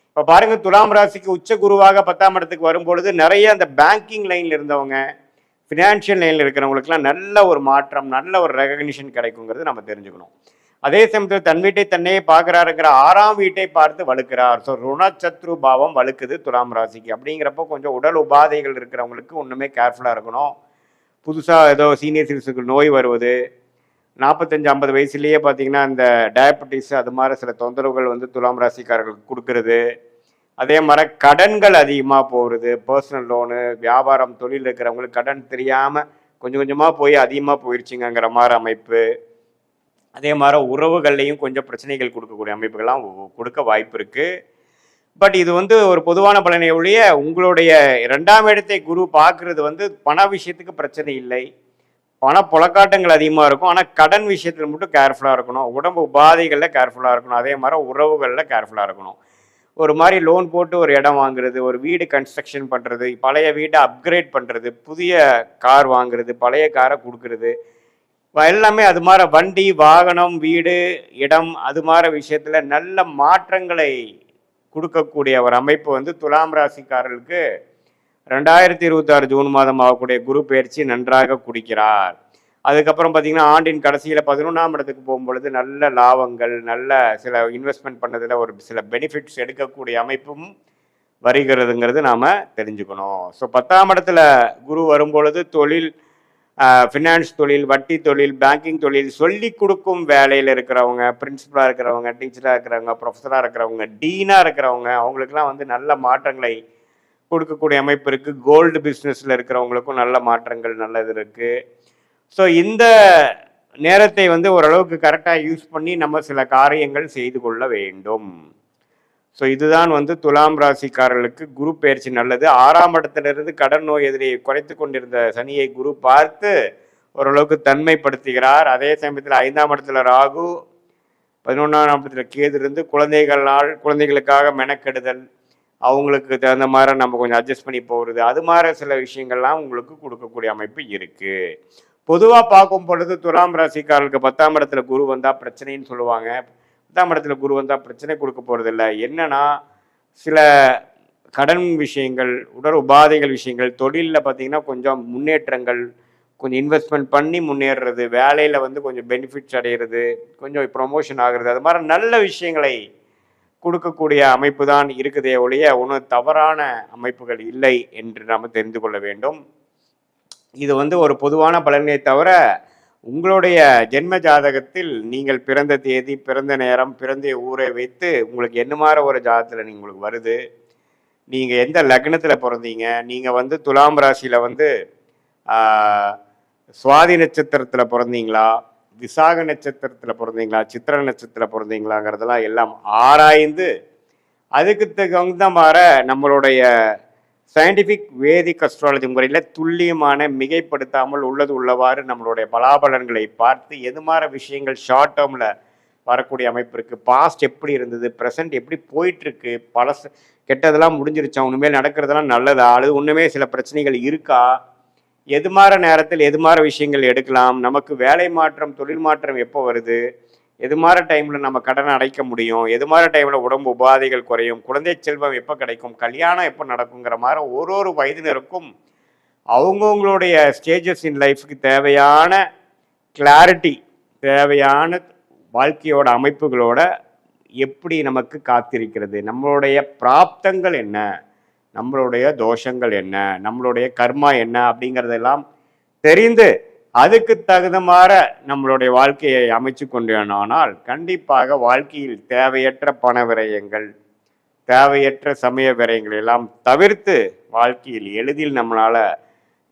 இப்போ பாருங்க, துலாம் ராசிக்கு உச்ச குருவாக 10ஆம் இடத்துக்கு வரும்பொழுது நிறைய அந்த பேங்கிங் லைனில் இருந்தவங்க, ஃபினான்ஷியல் லைனில் இருக்கிறவங்களுக்குலாம் நல்ல ஒரு மாற்றம், நல்ல ஒரு ரெகக்னிஷன் கிடைக்குங்கிறது நம்ம தெரிஞ்சுக்கணும். அதே சமயத்தில் தன் வீட்டை தன்னையே பார்க்குறாருங்கிற 6ஆம் வீட்டை பார்த்து வலுக்கிறார். ஸோ ருணச்சத்ரு பாவம் வலுக்குது துலாம் ராசிக்கு. அப்படிங்கிறப்போ கொஞ்சம் உடல் உபாதைகள் இருக்கிறவங்களுக்கு ஒன்றுமே கேர்ஃபுல்லாக இருக்கணும். புதுசாக ஏதோ சீனியர் சிட்டிசனுக்கு நோய் வருவது, 45-50 வயசுலேயே பார்த்தீங்கன்னா இந்த டயபெட்டிஸ் அது மாதிரி சில தொந்தரவுகள் வந்து துலாம் ராசிக்காரர்களுக்கு கொடுக்கறது. அதே மாதிரி கடன்கள் அதிகமாக போகிறது, பர்சனல் லோனு, வியாபாரம், தொழில் இருக்கிறவங்களுக்கு கடன் தெரியாமல் கொஞ்சம் கொஞ்சமாக போய் அதிகமாக போயிடுச்சுங்கிற மாதிரி அமைப்பு. அதே மாதிரி உறவுகள்லையும் கொஞ்சம் பிரச்சனைகள் கொடுக்கக்கூடிய அமைப்புகள்லாம் கொடுக்க வாய்ப்பு இருக்குது. பட் இது வந்து ஒரு பொதுவான பலனை ஒழிய உங்களுடைய 2ஆம் இடத்தை குரு பார்க்குறது வந்து பண விஷயத்துக்கு பிரச்சனை இல்லை. பண புழக்காட்டங்கள் அதிகமாக இருக்கும். ஆனால் கடன் விஷயத்தில் மட்டும் கேர்ஃபுல்லாக இருக்கணும். உடம்பு உபாதைகளில் கேர்ஃபுல்லாக இருக்கணும். அதே மாதிரி உறவுகளில் கேர்ஃபுல்லாக இருக்கணும். ஒரு மாதிரி லோன் போட்டு ஒரு இடம் வாங்குறது, ஒரு வீடு கன்ஸ்ட்ரக்ஷன் பண்ணுறது, பழைய வீட்டை அப்கிரேட் பண்ணுறது, புதிய கார் வாங்குறது, பழைய காரை கொடுக்கறது, எல்லாமே அது மாதிரி வண்டி, வாகனம், வீடு, இடம் அது மாதிரி விஷயத்தில் நல்ல மாற்றங்களை கொடுக்கக்கூடிய ஒரு அமைப்பு வந்து துலாம் ராசிக்காரர்களுக்கு 2026 ஜூன் மாதம் ஆகக்கூடிய குரு பயிற்சி நன்றாக குடிக்கிறார். அதுக்கப்புறம் பார்த்தீங்கன்னா ஆண்டின் கடைசியில் 11ஆம் இடத்துக்கு போகும்பொழுது நல்ல லாபங்கள், நல்ல சில இன்வெஸ்ட்மெண்ட் பண்ணதில் ஒரு சில பெனிஃபிட்ஸ் எடுக்கக்கூடிய அமைப்பும் வருகிறதுங்கிறது நாம் தெரிஞ்சுக்கணும். ஸோ 10ஆம் இடத்துல குரு வரும்பொழுது தொழில், ஃபினான்ஸ் தொழில், வட்டி தொழில், பேங்கிங் தொழில், சொல்லி கொடுக்கும் வேலையில் இருக்கிறவங்க, பிரின்சிபலாக இருக்கிறவங்க, டீச்சராக இருக்கிறவங்க, ப்ரொஃபஸராக இருக்கிறவங்க, டீனாக இருக்கிறவங்க, அவங்களுக்குலாம் வந்து நல்ல மாற்றங்களை கொடுக்கக்கூடிய அமைப்பு இருக்குது. கோல்டு பிஸ்னஸில் இருக்கிறவங்களுக்கும் நல்ல மாற்றங்கள் நல்லது இருக்குது. ஸோ இந்த நேரத்தை வந்து ஓரளவுக்கு கரெக்டாக யூஸ் பண்ணி நம்ம சில காரியங்கள் செய்து கொள்ள வேண்டும். ஸோ இதுதான் வந்து துலாம் ராசிக்காரர்களுக்கு குரு பயிற்சி நல்லது. 6ஆம் இடத்திலிருந்து கடன் நோய் எதிரியை குறைத்து கொண்டிருந்த சனியை குரு பார்த்து ஓரளவுக்கு தன்மைப்படுத்துகிறார். அதே சமயத்தில் 5ஆம் இடத்துல ராகு, 11ஆம் இடத்துல கேது இருந்து குழந்தைகளுக்காக மெனக்கெடுதல், அவங்களுக்கு தகுந்த மாதிரி நம்ம கொஞ்சம் அட்ஜஸ்ட் பண்ணி போகிறது, அது மாதிரி சில விஷயங்கள்லாம் உங்களுக்கு கொடுக்கக்கூடிய அமைப்பு இருக்குது. பொதுவாக பார்க்கும் பொழுது துலாம் ராசிக்காரர்களுக்கு 10ஆம் இடத்துல குரு வந்தால் பிரச்சனைன்னு சொல்லுவாங்க. 10ஆம் இடத்துல குரு வந்தால் பிரச்சனை கொடுக்க போகிறதில்ல. என்னன்னா சில கடன் விஷயங்கள், உடல் உபாதைகள் விஷயங்கள், தொழிலில் பார்த்தீங்கன்னா கொஞ்சம் முன்னேற்றங்கள், கொஞ்சம் இன்வெஸ்ட்மெண்ட் பண்ணி முன்னேறுறது, வேலையில் வந்து கொஞ்சம் பெனிஃபிட்ஸ் அடைகிறது, கொஞ்சம் ப்ரொமோஷன் ஆகிறது, அது மாதிரி நல்ல விஷயங்களை கொடுக்கக்கூடிய அமைப்பு தான் இருக்குதே ஒழிய ஒன்றும் தவறான அமைப்புகள் இல்லை என்று நாம் தெரிந்து கொள்ள வேண்டும். இது வந்து ஒரு பொதுவான பலனை தவிர உங்களுடைய ஜென்ம ஜாதகத்தில் நீங்கள் பிறந்த தேதி, பிறந்த நேரம், பிறந்த ஊரை வைத்து உங்களுக்கு என்ன மாதிரி ஒரு ஜாதகத்தில் உங்களுக்கு வருது, நீங்கள் எந்த லக்னத்தில் பிறந்தீங்க, நீங்கள் வந்து துலாம் ராசியில் வந்து சுவாதி நட்சத்திரத்தில் பிறந்தீங்களா, விசாக நட்சத்திரத்தில் பிறந்தீங்களா, சித்திர நட்சத்திரத்தில் பிறந்தீங்களாங்கிறதெல்லாம் எல்லாம் ஆராய்ந்து அதுக்கு தகுந்த மாதிரி நம்மளுடைய சயின்டிஃபிக் வேதிக் அஸ்ட்ராலஜி முறையில் துல்லியமான மிகைப்படுத்தாமல் உள்ளவாறு நம்மளுடைய பலாபலன்களை பார்த்து எது மாதிரி விஷயங்கள் ஷார்ட் டேர்மில் வரக்கூடிய அமைப்பு இருக்குது, பாஸ்ட் எப்படி இருந்தது, ப்ரெசன்ட் எப்படி போயிட்டுருக்கு, பழசு கெட்டதெல்லாம் முடிஞ்சிருச்சா, உண்மையில் நடக்கிறதெல்லாம் நல்லதா, அல்லது ஒன்றுமே சில பிரச்சனைகள் இருக்கா, எது மாதிரி நேரத்தில் எது மாதிரி விஷயங்கள் எடுக்கலாம், நமக்கு வேலை மாற்றம், தொழில் மாற்றம் எப்போ வருது, எது மாதிரி டைமில் நம்ம கடனை அடைக்க முடியும், எது மாதிரி டைமில் உடம்பு உபாதைகள் குறையும், குழந்தை செல்வம் எப்போ கிடைக்கும், கல்யாணம் எப்போ நடக்குங்கிற மாதிரி ஒரு வயதினருக்கும் அவங்கவுங்களுடைய ஸ்டேஜஸ் இன் லைஃப்க்கு தேவையான கிளாரிட்டி, தேவையான வாழ்க்கையோட அமைப்புகளோட எப்படி நமக்கு காத்திருக்கிறது, நம்மளுடைய பிராப்தங்கள் என்ன, நம்மளுடைய தோஷங்கள் என்ன, நம்மளுடைய கர்மா என்ன அப்படிங்கிறதெல்லாம் தெரிந்து அதுக்கு தகுந்த மாதிரி நம்மளுடைய வாழ்க்கையை அமைச்சு கொண்டோனால் கண்டிப்பாக வாழ்க்கையில் தேவையற்ற பண விரயங்கள், தேவையற்ற சமய விரயங்கள் எல்லாம் தவிர்த்து வாழ்க்கையில் எளிதில் நம்மளால்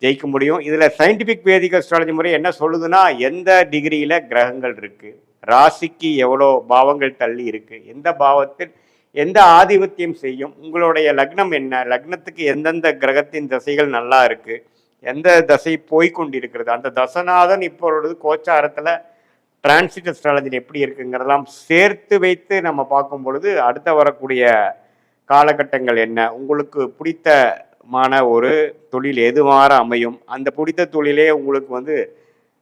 ஜெயிக்க முடியும். இதில் சயின்டிஃபிக் வேதிக் அஸ்ட்ராலஜி முறை என்ன சொல்லுதுன்னா, எந்த டிகிரியில் கிரகங்கள் இருக்குது, ராசிக்கு எவ்வளோ பாவங்கள் தள்ளி இருக்குது, எந்த பாவத்தில் எந்த ஆதிபத்தியம் செய்யும், உங்களுடைய லக்னம் என்ன, லக்னத்துக்கு எந்தெந்த கிரகத்தின் தசைகள் நல்லா இருக்கு, எந்த தசை போய்கொண்டிருக்கிறது, அந்த தசநாதன் இப்பொழுது கோச்சாரத்தில் டிரான்சிட் அஸ்ட்ராலஜி எப்படி இருக்குங்கிறதெல்லாம் சேர்த்து வைத்து நம்ம பார்க்கும் பொழுது அடுத்த வரக்கூடிய காலகட்டங்கள் என்ன, உங்களுக்கு பிடித்தமான ஒரு தொழில் எதுவாறு அமையும், அந்த பிடித்த தொழிலே உங்களுக்கு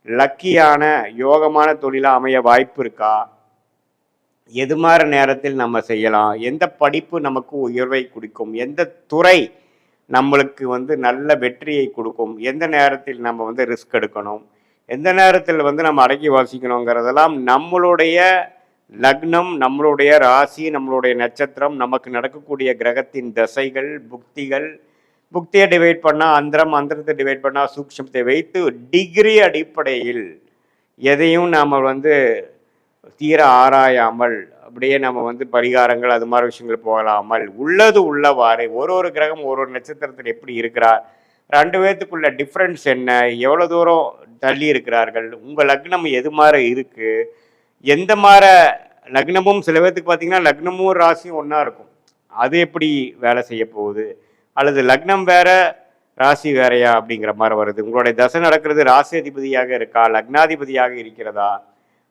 லக்கியான யோகமான தொழிலாக அமைய வாய்ப்பு இருக்கா, எது மாதிரி நேரத்தில் நம்ம செய்யலாம், எந்த படிப்பு நமக்கு உயர்வை கொடுக்கும், எந்த துறை நம்மளுக்கு நல்ல வெற்றியை கொடுக்கும், எந்த நேரத்தில் நம்ம ரிஸ்க் எடுக்கணும், எந்த நேரத்தில் நம்ம அடக்கி வாசிக்கணுங்கிறதெல்லாம் நம்மளுடைய லக்னம், நம்மளுடைய ராசி, நம்மளுடைய நட்சத்திரம், நமக்கு நடக்கக்கூடிய கிரகத்தின் தசைகள், புக்தியை டிவைட் பண்ணால் அந்தரம், அந்தரத்தை டிவைட் பண்ணால் சூக்ஷ்மத்தை வைத்து டிகிரி அடிப்படையில் எதையும் நாம் தீர ஆராயாமல் அப்படியே நம்ம பரிகாரங்கள் அது மாதிரி விஷயங்கள் போகலாமல் உள்ளது உள்ளவாறு ஒரு கிரகம் ஒரு நட்சத்திரத்தில் எப்படி இருக்கிறார், ரெண்டு பேர்த்துக்குள்ள டிஃப்ரென்ஸ் என்ன, எவ்வளோ தூரம் தள்ளி இருக்கிறார்கள், உங்கள் லக்னம் எது மாதிரி இருக்குது, எந்த மாதிரி லக்னமும் சில பேர்த்துக்கு பார்த்தீங்கன்னா லக்னமும் ராசியும் ஒன்றா இருக்கும், அது எப்படி வேலை செய்ய போகுது, அல்லது லக்னம் வேற ராசி வேறையா அப்படிங்கிற மாதிரி வருது, உங்களுடைய தசை நடக்கிறது ராசி அதிபதியாக இருக்கா, லக்னாதிபதியாக இருக்கிறதா,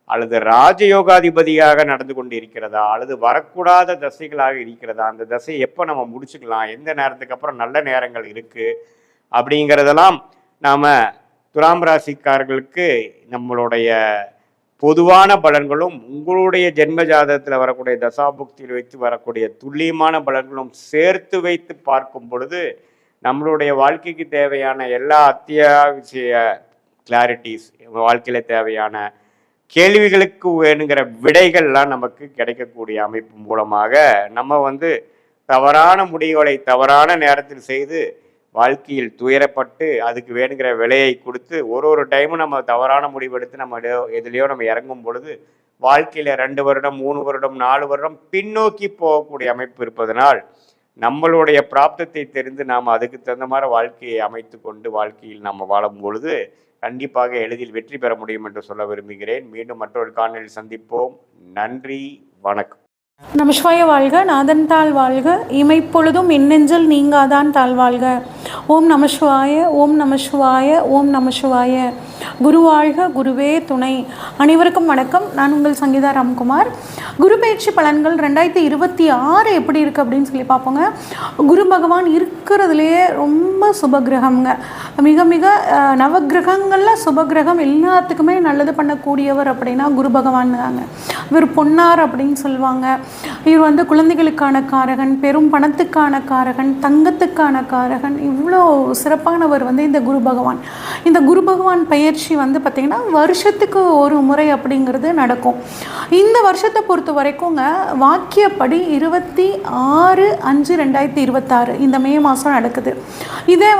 அல்லது ராஜயோகாதிபதியாக நடந்து கொண்டு இருக்கிறதா, அல்லது வரக்கூடாத தசைகளாக இருக்கிறதா, அந்த தசை எப்போ நம்ம முடிச்சுக்கலாம், எந்த நேரத்துக்கு அப்புறம் நல்ல நேரங்கள் இருக்குது அப்படிங்கிறதெல்லாம் நாம் துலாம் ராசிக்காரர்களுக்கு நம்மளுடைய பொதுவான பலன்களும் உங்களுடைய ஜென்ம ஜாதகத்தில் வரக்கூடிய தசாபுக்தியில் வைத்து வரக்கூடிய துல்லியமான பலன்களும் சேர்த்து வைத்து பார்க்கும் பொழுது நம்மளுடைய வாழ்க்கைக்கு தேவையான எல்லா அத்தியாவசிய கிளாரிட்டிஸ், வாழ்க்கையில் தேவையான கேள்விகளுக்கு வேணுங்கிற விடைகள்லாம் நமக்கு கிடைக்கக்கூடிய அமைப்பு மூலமாக நம்ம தவறான முடிவுகளை தவறான நேரத்தில் செய்து வாழ்க்கையில் துயரப்பட்டு அதுக்கு வேணுங்கிற விலையை கொடுத்து ஒரு டைமும் நம்ம தவறான முடிவெடுத்து நம்ம எதுலேயோ நம்ம இறங்கும் பொழுது வாழ்க்கையில் 2 வருடம் 3 வருடம் 4 வருடம் பின்னோக்கி போகக்கூடிய அமைப்பு இருப்பதனால் நம்மளுடைய பிராப்தத்தை தெரிந்து நாம் அதுக்கு தகுந்த மாதிரி வாழ்க்கையை அமைத்து கொண்டு வாழ்க்கையில் நாம் வாழும் பொழுது கண்டிப்பாக எளிதில் வெற்றி பெற முடியும் என்று சொல்ல விரும்புகிறேன். மீண்டும் மற்றொரு காணொளியில் சந்திப்போம். நன்றி, வணக்கம். நமசிவாய வாழ்க, நாதன் தாழ் வாழ்க, இமைப்பொழுதும் எண்ணெஞ்சல் நீங்காதான் தாழ்வாழ்க. ஓம் நமசிவாய, ஓம் நமசிவாய, ஓம் நமசிவாய. குரு வாழ்க, குருவே துணை. அனைவருக்கும் வணக்கம். நான் உங்கள் சங்கீதா ராம்குமார். குரு பயிற்சி பலன்கள் 2026 எப்படி இருக்குது அப்படின்னு சொல்லி பார்ப்போங்க. குரு பகவான் இருக்கிறதுலையே ரொம்ப சுபகிரகம்ங்க. மிக மிக நவகிரகங்களில் சுபகிரகம், எல்லாத்துக்குமே நல்லது பண்ணக்கூடியவர் அப்படின்னா குரு பகவான் தாங்க. இவர் பொன்னார் அப்படின்னு சொல்லுவாங்க. இவர் குழந்தைகளுக்கான காரகன், பெரும் பணத்துக்கான காரகன், தங்கத்துக்கான காரகன். இவ்வளோ சிறப்பானவர் இந்த குரு பகவான். இந்த குரு பகவான் பயிற்சி பார்த்திங்கன்னா வருஷத்துக்கு ஒரு முறை அப்படிங்கிறது நடக்கும். இந்த வருஷத்தை பொறுத்த வரைக்குங்க வாக்கியப்படி 26/5/2026 இந்த மே மாதம் நடக்குது. இதே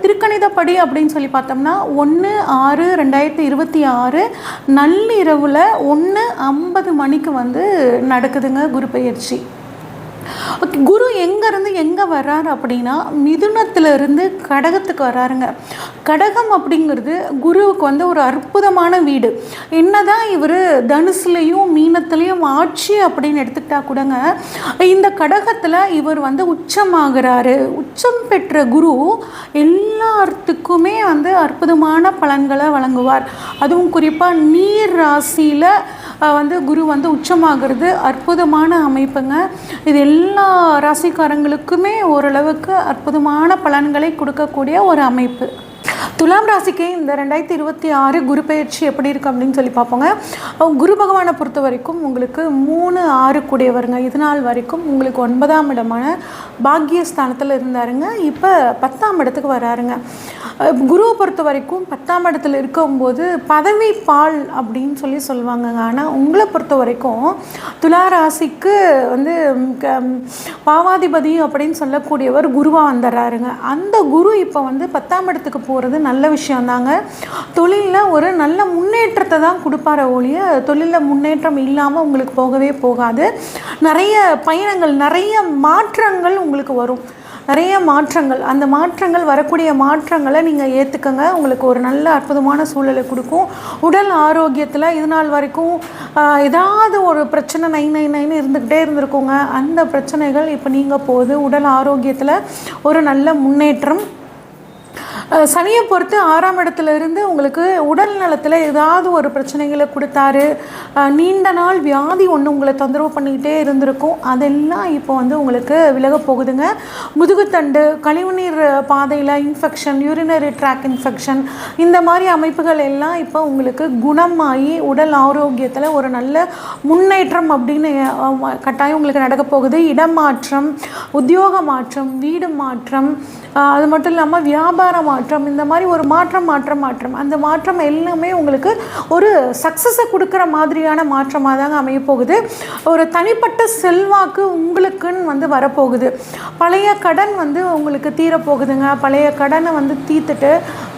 திருக்கணிதப்படி அப்படின்னு சொல்லி பார்த்தோம்னா 1/6/2026 நள்ளிரவில் 1:50 மணிக்கு நடக்குதுங்க குரு பயிற்சி. ஓகே, குரு எங்கேருந்து எங்கே வர்றாரு அப்படின்னா மிதுனத்திலிருந்து கடகத்துக்கு வர்றாருங்க. கடகம் அப்படிங்கிறது குருவுக்கு ஒரு அற்புதமான வீடு. என்னதான் இவர் தனுசுலையும் மீனத்துலேயும் ஆட்சி அப்படின்னு எடுத்துக்கிட்டா கூடங்க, இந்த கடகத்தில் இவர் உச்சமாகிறாரு. உச்சம் பெற்ற குரு எல்லாத்துக்குமே அற்புதமான பலன்களை வழங்குவார். அதுவும் குறிப்பாக நீர் ராசியில் குரு உச்சமாகிறது அற்புதமான அமைப்புங்க. இது எல்லா ராசிக்காரங்களுக்குமே ஓரளவுக்கு அற்புதமான பலன்களை கொடுக்கக்கூடிய ஒரு அமைப்பு. துலாம் ராசிக்கு இந்த 2026 குரு பயிற்சி எப்படி இருக்குது அப்படின்னு சொல்லி பார்ப்போங்க. குரு பகவானை பொறுத்த வரைக்கும் உங்களுக்கு 3-6 கூடியவருங்க. இது நாள் வரைக்கும் உங்களுக்கு 9ஆம் இடமான பாக்கியஸ்தானத்தில் இருந்தாருங்க. இப்போ 10ஆம் இடத்துக்கு வராருங்க. குருவை பொறுத்த வரைக்கும் 10ஆம் இடத்துல இருக்கும்போது பதவி பால் அப்படின்னு சொல்லுவாங்க. ஆனால் உங்களை பொறுத்த வரைக்கும் துலா ராசிக்கு பாவாதிபதி அப்படின்னு சொல்லக்கூடியவர் குருவாக வந்துடுறாருங்க. அந்த குரு இப்போ 10ஆம் இடத்துக்கு போகிறது நல்ல விஷயந்தாங்க. தொழிலில் ஒரு நல்ல முன்னேற்றத்தை தான் கொடுப்பார ஒழிய தொழிலில் முன்னேற்றம் இல்லாமல் உங்களுக்கு போகவே போகாது. நிறைய பயணங்கள், நிறைய மாற்றங்கள் உங்களுக்கு வரும். நிறைய மாற்றங்கள், அந்த மாற்றங்கள் வரக்கூடிய மாற்றங்களை நீங்கள் ஏற்றுக்கங்க. உங்களுக்கு ஒரு நல்ல அற்புதமான சூழலை கொடுக்கும். உடல் ஆரோக்கியத்தில் இது நாள் வரைக்கும் ஏதாவது ஒரு பிரச்சனை நைன்னு இருந்துக்கிட்டே இருந்திருக்குங்க. அந்த பிரச்சனைகள் இப்போ நீங்கள் போகுது. உடல் ஆரோக்கியத்தில் ஒரு நல்ல முன்னேற்றம். சனியை பொறுத்து 6ஆம் இடத்துல இருந்து உங்களுக்கு உடல் நலத்தில் ஏதாவது ஒரு பிரச்சனைகளை கொடுத்தாரு. நீண்ட நாள் வியாதி ஒன்று உங்களை தொந்தரவு பண்ணிக்கிட்டே இருந்திருக்கும். அதெல்லாம் இப்போ வந்து உங்களுக்கு விலக போகுதுங்க. முதுகுத்தண்டு, கழிவுநீர் பாதையில் இன்ஃபெக்ஷன், யூரினரி ட்ராக் இன்ஃபெக்ஷன், இந்த மாதிரி அமைப்புகள் எல்லாம் இப்போ உங்களுக்கு குணமாகி உடல் ஆரோக்கியத்தில் ஒரு நல்ல முன்னேற்றம் அப்படின்னு கட்டாயம் உங்களுக்கு நடக்க போகுது. இடமாற்றம், உத்தியோக மாற்றம், வீடு மாற்றம், அது மட்டும் இல்லாமல் வியாபார மாற்றம், இந்த மாதிரி ஒரு மாற்றம் அந்த மாற்றம் எல்லாமே உங்களுக்கு ஒரு சக்ஸஸை கொடுக்குற மாதிரியான மாற்றமாக தாங்க அமைய போகுது. ஒரு தனிப்பட்ட செல்வாக்கு உங்களுக்குன்னு வந்து வரப்போகுது. பழைய கடன் வந்து உங்களுக்கு தீரப்போகுதுங்க. பழைய கடனை வந்து தீர்த்துட்டு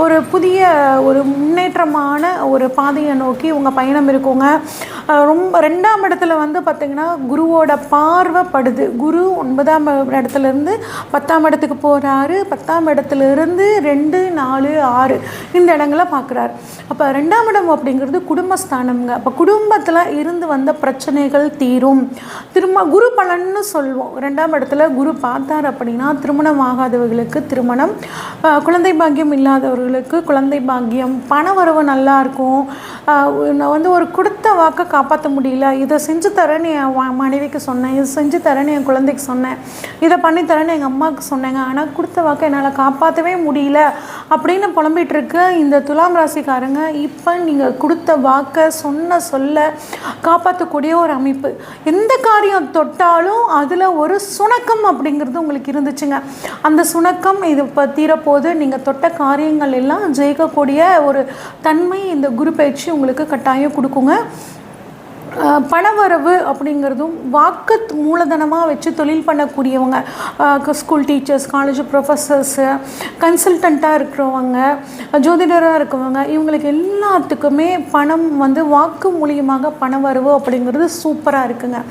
ஒரு புதிய ஒரு முன்னேற்றமான ஒரு பாதையை நோக்கி உங்கள் பயணம் இருக்குங்க. ரொம்ப 2ஆம் இடத்துல வந்து பார்த்திங்கன்னா குருவோட பார்வை படுது. குரு 9ஆம் இடத்துலேருந்து 10ஆம் இடத்துக்கு போகிறாரு. 10ஆம் இடத்துலேருந்து 2, 4, 6 இந்த இடங்களை பார்க்குறாரு. அப்போ 2ஆம் இடம் அப்படிங்கிறது குடும்பஸ்தானம்ங்க. அப்போ குடும்பத்தில் இருந்து வந்த பிரச்சனைகள் தீரும். குரு பலன்னு சொல்லுவோம். 2ஆம் இடத்துல குரு பார்த்தார் அப்படின்னா திருமணம் ஆகாதவர்களுக்கு திருமணம், குழந்தை பாக்கியம் இல்லாதவர்களுக்கு குழந்தை பாக்கியம், பண வரவு நல்லா இருக்கும். நான் வந்து ஒரு கொடுத்த வாக்கை காப்பாற்ற முடியல, இதை செஞ்சு தரேன்னு என் மனைவிக்கு சொன்னேன், இதை செஞ்சு தரேன்னு என் குழந்தைக்கு சொன்னேன், இதை பண்ணித்தரேன்னு எங்கள் அம்மாவுக்கு சொன்னேங்க, ஆனால் கொடுத்த வாக்கை என்னால் காப்பாற்றவே முடியல அப்படின்னு புலம்பிகிட்டு இருக்க இந்த துலாம் ராசிக்காரங்க இப்போ நீங்கள் கொடுத்த வாக்கை சொல்ல காப்பாற்றக்கூடிய ஒரு அமைப்பு. எந்த காரியம் தொட்டாலும் அதில் ஒரு சுணக்கம் அப்படிங்கிறது உங்களுக்கு இருந்துச்சுங்க. அந்த சுணக்கம் இது இப்போ தீரப்போது. நீங்கள் தொட்ட காரியங்கள் எல்லாம் ஜெயிக்கக்கூடிய ஒரு தன்மை இந்த குரு பயிற்சி உங்களுக்கு கட்டாயம் கொடுக்குங்க. பணவரவு அப்படிங்கிறதும் வாக்கு மூலதனமாக வச்சு தொழில் பண்ணக்கூடியவங்க, ஸ்கூல் டீச்சர்ஸ், காலேஜ் ப்ரொஃபஸர்ஸு, கன்சல்டண்ட்டாக இருக்கிறவங்க, ஜோதிடராக இருக்கவங்க, இவங்களுக்கு எல்லாத்துக்குமே பணம் வந்து வாக்கு மூலியமாக பணவரவு அப்படிங்கிறது சூப்பராக இருக்குங்க.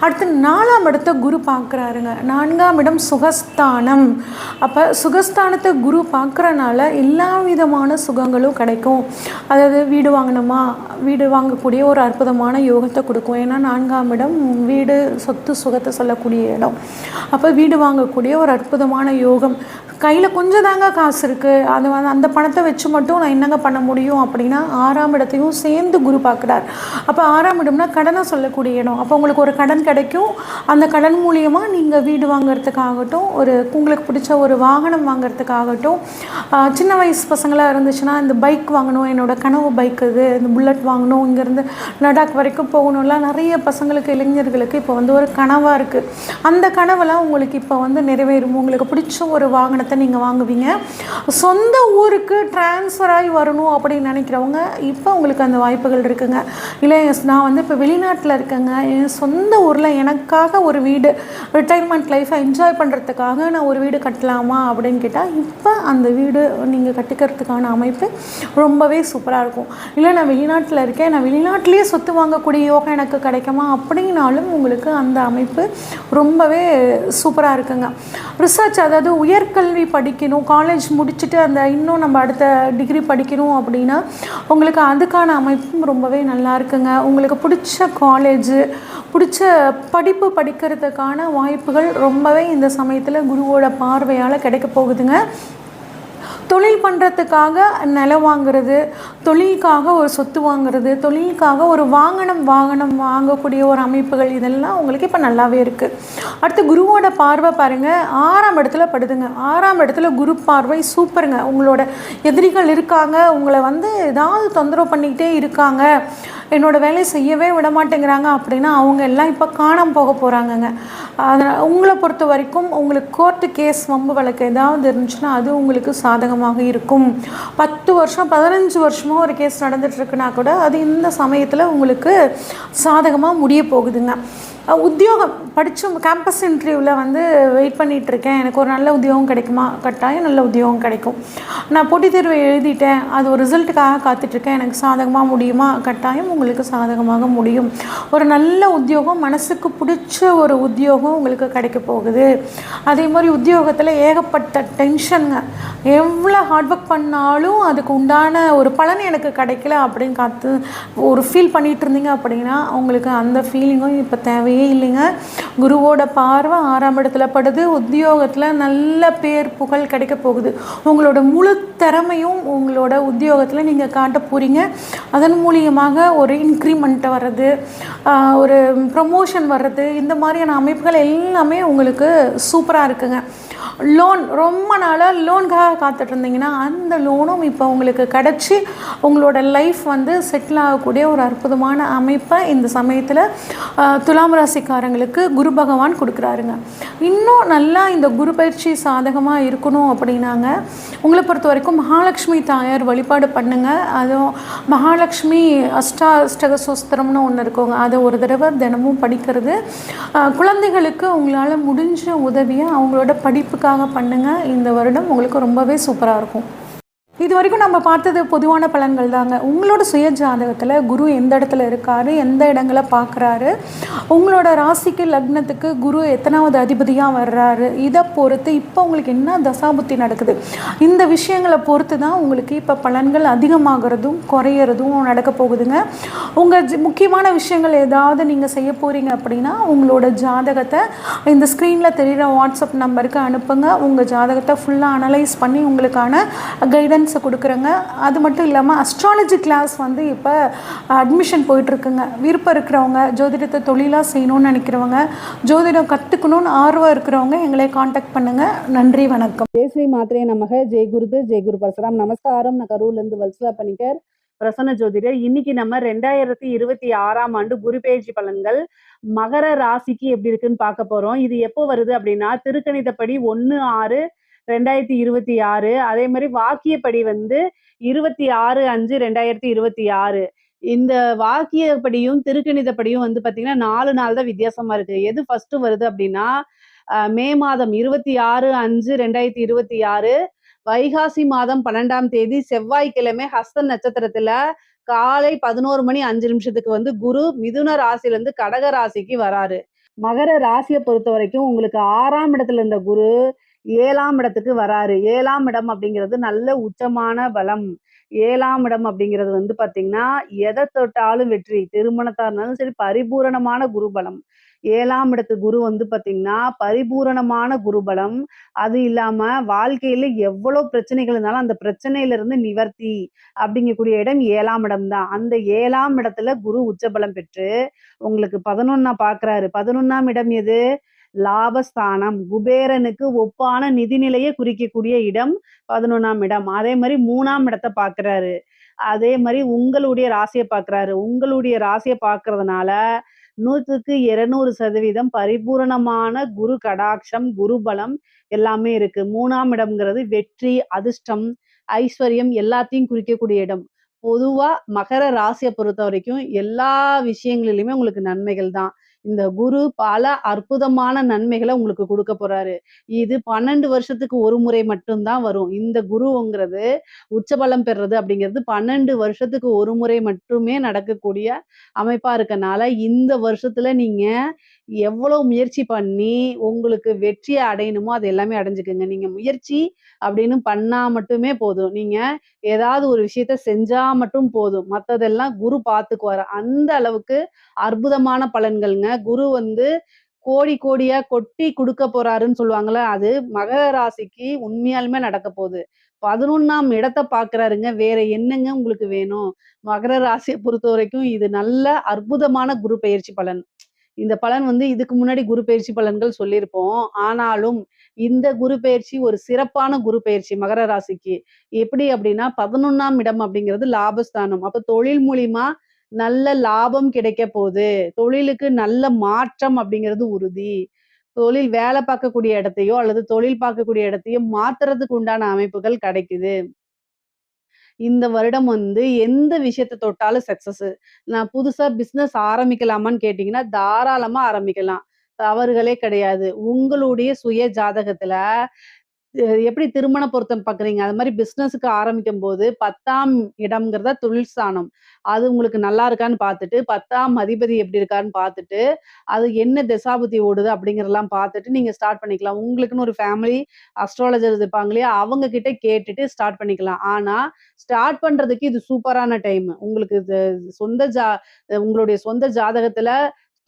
அடுத்து 4ஆம் இடத்தை குரு பார்க்குறாருங்க. 4ஆம் இடம் சுகஸ்தானம். அப்போ சுகஸ்தானத்தை குரு பார்க்குறனால எல்லா விதமான சுகங்களும் கிடைக்கும். அதாவது வீடு வாங்கணுமா, வீடு வாங்கக்கூடிய ஒரு அற்புதமான யோகத்தை கொடுக்கும். ஏன்னா 4ஆம் இடம் வீடு, சொத்து, சுகத்தை சொல்லக்கூடிய இடம். அப்போ வீடு வாங்கக்கூடிய ஒரு அற்புதமான யோகம். கையில் கொஞ்சம் தாங்க காசு இருக்குது, அது வந்து அந்த பணத்தை வச்சு மட்டும் நான் என்னங்க பண்ண முடியும் அப்படின்னா 6ஆம் இடத்தையும் சேர்ந்து குரு பார்க்குறார். அப்போ 6ஆம் இடம்னா கடனை சொல்லக்கூடிய இடம். அப்போ உங்களுக்கு ஒரு கடன் கிடைக்கும். அந்த கடன் மூலியமாக நீங்கள் வீடு வாங்கிறதுக்காகட்டும், உங்களுக்கு பிடிச்ச ஒரு வாகனம் வாங்கிறதுக்காகட்டும், சின்ன வயசு பசங்களாக இருந்துச்சுன்னா இந்த பைக் வாங்கணும், என்னோட கனவு பைக் இது, இந்த புல்லட் வாங்கணும், இங்கேருந்து லடாக் வரைக்கும் போகணும்லாம் நிறைய பசங்களுக்கு, இளைஞர்களுக்கு இப்போ வந்து ஒரு கனவாக இருக்குது. அந்த கனவெல்லாம் உங்களுக்கு இப்போ வந்து நிறைவேறும். உங்களுக்கு பிடிச்ச ஒரு வாகனத்தை நீங்கள் வாங்குவீங்க. சொந்த ஊருக்கு டிரான்ஸ்ஃபர் ஆகி வரணும் அப்படின்னு நினைக்கிறவங்க இப்போ உங்களுக்கு அந்த வாய்ப்புகள் இருக்குங்க. இல்லை நான் வந்து இப்போ வெளிநாட்டில் இருக்கேங்க, என் சொந்த ஊரில் எனக்காக ஒரு வீடு, ரிட்டைர்மெண்ட் லைஃப்பை என்ஜாய் பண்ணுறதுக்காக நான் ஒரு வீடு கட்டலாமா அப்படின்னு கேட்டால் இப்போ அந்த வீடு நீங்கள் கட்டிக்கிறதுக்கான அமைப்பு ரொம்பவே சூப்பராக இருக்கும். இல்லை நான் வெளிநாட்டில் இருக்கேன், நான் வெளிநாட்டிலேயே சொத்து வாங்கக்கூடிய யோகம் எனக்கு கிடைக்குமா அப்படின்னாலும் உங்களுக்கு அந்த அமைப்பு ரொம்பவே சூப்பராக இருக்குங்க. ரிசர்ச், அதாவது உயர்கல்வி படிக்கணும், காலேஜ் முடிச்சுட்டு அந்த இன்னும் நம்ம அடுத்த டிகிரி படிக்கணும் அப்படின்னா உங்களுக்கு அதுக்கான அமைப்பும் ரொம்பவே நல்லா இருக்குங்க. உங்களுக்கு பிடிச்ச காலேஜு, பிடிச்ச படிப்பு படிக்கிறதுக்கான வாய்ப்புகள் ரொம்பவே இந்த சமயத்தில் குருவோட பார்வையால் கிடைக்க போகுதுங்க. தொழில் பண்ணுறதுக்காக நிலம் வாங்குறது, தொழிலுக்காக ஒரு சொத்து வாங்குறது, தொழிலுக்காக ஒரு வாகனம் வாங்கக்கூடிய ஒரு அமைப்புகள், இதெல்லாம் உங்களுக்கு இப்போ நல்லாவே இருக்குது. அடுத்து குருவோட பார்வை பாருங்கள் 6ஆம் இடத்துல படுதுங்க. 6ஆம் இடத்துல குரு பார்வை சூப்பருங்க. உங்களோட எதிரிகள் இருக்காங்க, உங்களை வந்து ஏதாவது தொந்தரவு பண்ணிக்கிட்டே இருக்காங்க, என்னோடய வேலையை செய்யவே விட மாட்டேங்கிறாங்க அப்படின்னா அவங்க எல்லாம் இப்போ காணாமல் போக போகிறாங்கங்க. அதனால் உங்களை பொறுத்த வரைக்கும் உங்களுக்கு கோர்ட்டு கேஸ், வம்பு வழக்கு ஏதாவது இருந்துச்சுன்னா அது உங்களுக்கு சாதகமாக இருக்கும். 10 வருஷம் 15 வருஷமாக ஒரு கேஸ் நடந்துகிட்ருக்குன்னா கூட அது இந்த சமயத்தில் உங்களுக்கு சாதகமாக முடிய போகுதுங்க. உத்தியோகம் படித்து கேம்பஸ் இன்டர்வியூவில் வந்து வெயிட் பண்ணிகிட்ருக்கேன், எனக்கு ஒரு நல்ல உத்தியோகம் கிடைக்குமா? கட்டாயம் நல்ல உத்தியோகம் கிடைக்கும். நான் போட்டித் தேர்வை எழுதிட்டேன், அது ஒரு ரிசல்ட்டுக்காக காத்துட்ருக்கேன், எனக்கு சாதகமாக முடியுமா? கட்டாயம் உங்களுக்கு சாதகமாக முடியும். ஒரு நல்ல உத்தியோகம், மனசுக்கு பிடிச்ச ஒரு உத்தியோகம் உங்களுக்கு கிடைக்க போகுது. அதே மாதிரி உத்தியோகத்தில் ஏகப்பட்ட டென்ஷனுங்க, எவ்வளோ ஹார்ட் ஒர்க் பண்ணாலும் அதுக்கு உண்டான ஒரு பலன் எனக்கு கிடைக்கல அப்படின்னு காத்து ஒரு ஃபீல் பண்ணிகிட்டு இருந்தீங்க அப்படின்னா உங்களுக்கு அந்த ஃபீலிங்கும் இப்போ தேவையே இல்லைங்க. குருவோட பார்வை 6ஆம் இடத்துல படுது, உத்தியோகத்தில் நல்ல பேர் புகழ் கிடைக்க போகுது. உங்களோட முழு திறமையும் உங்களோட உத்தியோகத்தில் நீங்கள் காட்ட போகிறீங்க. அதன் மூலியமாக ஒரு இன்க்ரிமெண்ட் வர்றது, ஒரு ப்ரமோஷன் வர்றது, இந்த மாதிரியான அமைப்புகள் எல்லாமே உங்களுக்கு சூப்பராக இருக்குங்க. லோன், ரொம்ப நாளாக லோனுக்காக காத்துட்டு இருந்தீங்கன்னா அந்த லோனும் இப்போ உங்களுக்கு கிடச்சி உங்களோட லைஃப் வந்து செட்டில் ஆகக்கூடிய ஒரு அற்புதமான அமைப்பை இந்த சமயத்தில் துலாம் ராசிக்காரங்களுக்கு குரு பகவான் கொடுக்குறாருங்க. இன்னும் நல்லா இந்த குரு பயிற்சி சாதகமாக இருக்கணும் அப்படின்னாங்க, உங்களை பொறுத்த வரைக்கும் மகாலட்சுமி தாயார் வழிபாடு பண்ணுங்கள். அதுவும் மகாலட்சுமி அஷ்டக சோஸ்திரம்னு ஒன்று இருக்குங்க, அதை ஒரு தடவை தினமும் படிக்கிறது. குழந்தைகளுக்கு உங்களால் முடிஞ்ச உதவியை அவங்களோட படிப்புக்காக பண்ணுங்கள். இந்த வருடம் உங்களுக்கு ரொம்பவே சூப்பராக இருக்கும். இது வரைக்கும் நம்ம பார்த்தது பொதுவான பலன்கள் தாங்க. உங்களோட சுய ஜாதகத்தில் குரு எந்த இடத்துல இருக்கார், எந்த இடங்களை பார்க்குறாரு, உங்களோட ராசிக்கு லக்னத்துக்கு குரு எத்தனாவது அதிபதியாக வர்றாரு, இதை பொறுத்து இப்போ உங்களுக்கு என்ன தசாபுத்தி நடக்குது, இந்த விஷயங்களை பொறுத்து தான் உங்களுக்கு இப்போ பலன்கள் அதிகமாகிறதும் குறையிறதும் நடக்க போகுதுங்க. உங்கள் முக்கியமான விஷயங்கள் ஏதாவது நீங்கள் செய்ய போகிறீங்க அப்படின்னா உங்களோட ஜாதகத்தை இந்த ஸ்க்ரீனில் தெரிகிற வாட்ஸ்அப் நம்பருக்கு அனுப்புங்க. உங்கள் ஜாதகத்தை ஃபுல்லாக அனலைஸ் பண்ணி உங்களுக்கான கைடன்ஸ் கொடுக்குறேங்க. அது மட்டும் இல்லாமல் அஸ்ட்ராலஜி கிளாஸ் வந்து இப்போ அட்மிஷன் போயிட்டுருக்குங்க. விருப்பம் இருக்கிறவங்க, ஜோதிடத்தை தொழிலாக செய்யணும்னு நினைக்கிறவங்க, ஜோதிடம் கற்றுக்கணும்னு ஆர்வம் இருக்கிறவங்க எங்களை காண்டாக்ட் பண்ணுங்கள். நன்றி, வணக்கம். ஜெய் ஸ்ரீ மாத்ரே நமக. ஜெய் குருது, ஜெய் குரு பரசுராம். நமஸ்காரம். நான் கரூர்லேருந்து வல்சலா பணிக்கர், பிரசன்ன ஜோதிடர். இன்னைக்கு நம்ம 2026ஆம் ஆண்டு குரு பெயர்ச்சி பலன்கள் மகர ராசிக்கு எப்படி இருக்குன்னு பார்க்க போறோம். இது எப்போ வருது அப்படின்னா திருக்கணிதப்படி 1/6/2026, அதே மாதிரி வாக்கியப்படி வந்து 26/5/2026. இந்த வாக்கியப்படியும் திருக்கணிதப்படியும் வந்து பாத்தீங்கன்னா 4 நாள் தான் வித்தியாசமா இருக்கு. எது ஃபர்ஸ்ட் வருது அப்படின்னா மே மாதம் 26/5/2026 வைகாசி மாதம் 12ஆம் தேதி செவ்வாய்க்கிழமை ஹஸ்த நட்சத்திரத்துல காலை 11:05 வந்து குரு மிதுன ராசில இருந்து கடக ராசிக்கு வராரு. மகர ராசியை பொறுத்த வரைக்கும் உங்களுக்கு 6ஆம் இடத்துல இருந்த குரு 7ஆம் இடத்துக்கு வராரு. 7ஆம் இடம் அப்படிங்கிறது நல்ல உச்சமான பலம். 7ஆம் இடம் அப்படிங்கிறது வந்து பாத்தீங்கன்னா எதை தொட்டாலும் வெற்றி. திருமணத்தா இருந்தாலும் சரி, பரிபூரணமான குரு பலம். 7ஆம் இடத்து குரு வந்து பாத்தீங்கன்னா பரிபூரணமான குருபலம். அது இல்லாம வாழ்க்கையில எவ்வளவு பிரச்சனைகள் இருந்தாலும் அந்த பிரச்சனையில இருந்து நிவர்த்தி அப்படிங்கக்கூடிய இடம் 7ஆம் இடம் தான். அந்த 7ஆம் இடத்துல குரு உச்சபலம் பெற்று உங்களுக்கு 11 பாக்குறாரு. 11ஆம் இடம் எது? லாபஸ்தானம். குபேரனுக்கு ஒப்பான நிதிநிலையை குறிக்கக்கூடிய இடம் 11ஆம் இடம். அதே மாதிரி 3ஆம் இடத்தை பாக்குறாரு. அதே மாதிரி உங்களுடைய ராசியை பாக்குறாரு. உங்களுடைய ராசியை பாக்குறதுனால 100க்கு 200% பரிபூரணமான குரு கடாட்சம், குரு பலம் எல்லாமே இருக்கு. 3ஆம் இடம்ங்கிறது வெற்றி, அதிர்ஷ்டம், ஐஸ்வர்யம் எல்லாத்தையும் குறிக்கக்கூடிய இடம். பொதுவா மகர ராசியை பொறுத்த வரைக்கும் எல்லா விஷயங்களிலுமே உங்களுக்கு நன்மைகள் தான். இந்த குரு பல அற்புதமான நன்மைகளை உங்களுக்கு கொடுக்க போறாரு. இது 12 வருஷத்துக்கு ஒரு முறை மட்டும்தான் வரும். இந்த குருங்கிறது உச்சபலம் பெறுறது அப்படிங்கிறது 12 வருஷத்துக்கு ஒரு முறை மட்டுமே நடக்கக்கூடிய அமைப்பா இருக்கனால இந்த வருஷத்துல நீங்க எவ்வளவு முயற்சி பண்ணி உங்களுக்கு வெற்றியை அடையணுமோ அது எல்லாமே அடைஞ்சுக்குங்க. நீங்க முயற்சி அப்படின்னு பண்ணா மட்டுமே போதும். நீங்க ஏதாவது ஒரு விஷயத்த செஞ்சா மட்டும் போதும். மத்ததெல்லாம் குரு பார்த்துக்குவாரு. அந்த அளவுக்கு அற்புதமான பலன்கள்ங்க. குரு வந்து கோடி கோடியா கொட்டி கொடுக்க போறாருன்னு சொல்லுவாங்கல்ல, அது மகர ராசிக்கு உண்மையாலுமே நடக்க போகுது. 11ஆம் இடத்தை பாக்குறாருங்க. வேற என்னங்க உங்களுக்கு வேணும்? மகர ராசியை பொறுத்த வரைக்கும் இது நல்ல அற்புதமான குரு பெயர்ச்சி பலன். இந்த பலன் வந்து இதுக்கு முன்னாடி குரு பெயர்ச்சி பலன்கள் சொல்லியிருப்போம். ஆனாலும் இந்த குரு பெயர்ச்சி ஒரு சிறப்பான குரு பெயர்ச்சி மகர ராசிக்கு. எப்படி அப்படின்னா 11ஆம் இடம் அப்படிங்கிறது லாபஸ்தானம். அப்ப தொழில் மூலியமா நல்ல லாபம் கிடைக்க போகுது. தொழிலுக்கு நல்ல மாற்றம் அப்படிங்கிறது உறுதி. தொழில் வேலை பார்க்கக்கூடிய இடத்தையோ அல்லது தொழில் பார்க்கக்கூடிய இடத்தையோ மாத்துறதுக்கு உண்டான அமைப்புகள் கிடைக்குது. இந்த வருடம் வந்து எந்த விஷயத்த தொட்டாலும் சக்சஸ். நான் புதுசா பிசினஸ் ஆரம்பிக்கலாமான்னு கேட்டீங்கன்னா, தாராளமா ஆரம்பிக்கலாம். தவறுகளே கிடையாது. உங்களுடைய சுய ஜாதகத்துல எப்படி திருமண பொருத்தம் பார்க்குறீங்க, அது மாரி பிசினஸுக்கு ஆரம்பிக்கும்போது 10ஆம் இடம்ங்கிறத தொழில் ஸ்தானம். அது உங்களுக்கு நல்லா இருக்கான்னு பார்த்துட்டு, 10ஆம் அதிபதி எப்படி இருக்கான்னு பார்த்துட்டு, அது என்ன திசாபுத்தி ஓடுது அப்படிங்கிறதெல்லாம் பார்த்துட்டு நீங்க ஸ்டார்ட் பண்ணிக்கலாம். உங்களுக்குன்னு ஒரு ஃபேமிலி அஸ்ட்ராலஜர் இருப்பாங்க இல்லையா? அவங்க கிட்ட கேட்டுட்டு ஸ்டார்ட் பண்ணிக்கலாம். ஆனா, ஸ்டார்ட் பண்றதுக்கு இது சூப்பரான டைம். உங்களுக்கு இது சொந்த ஜா உங்களுடைய சொந்த ஜாதகத்துல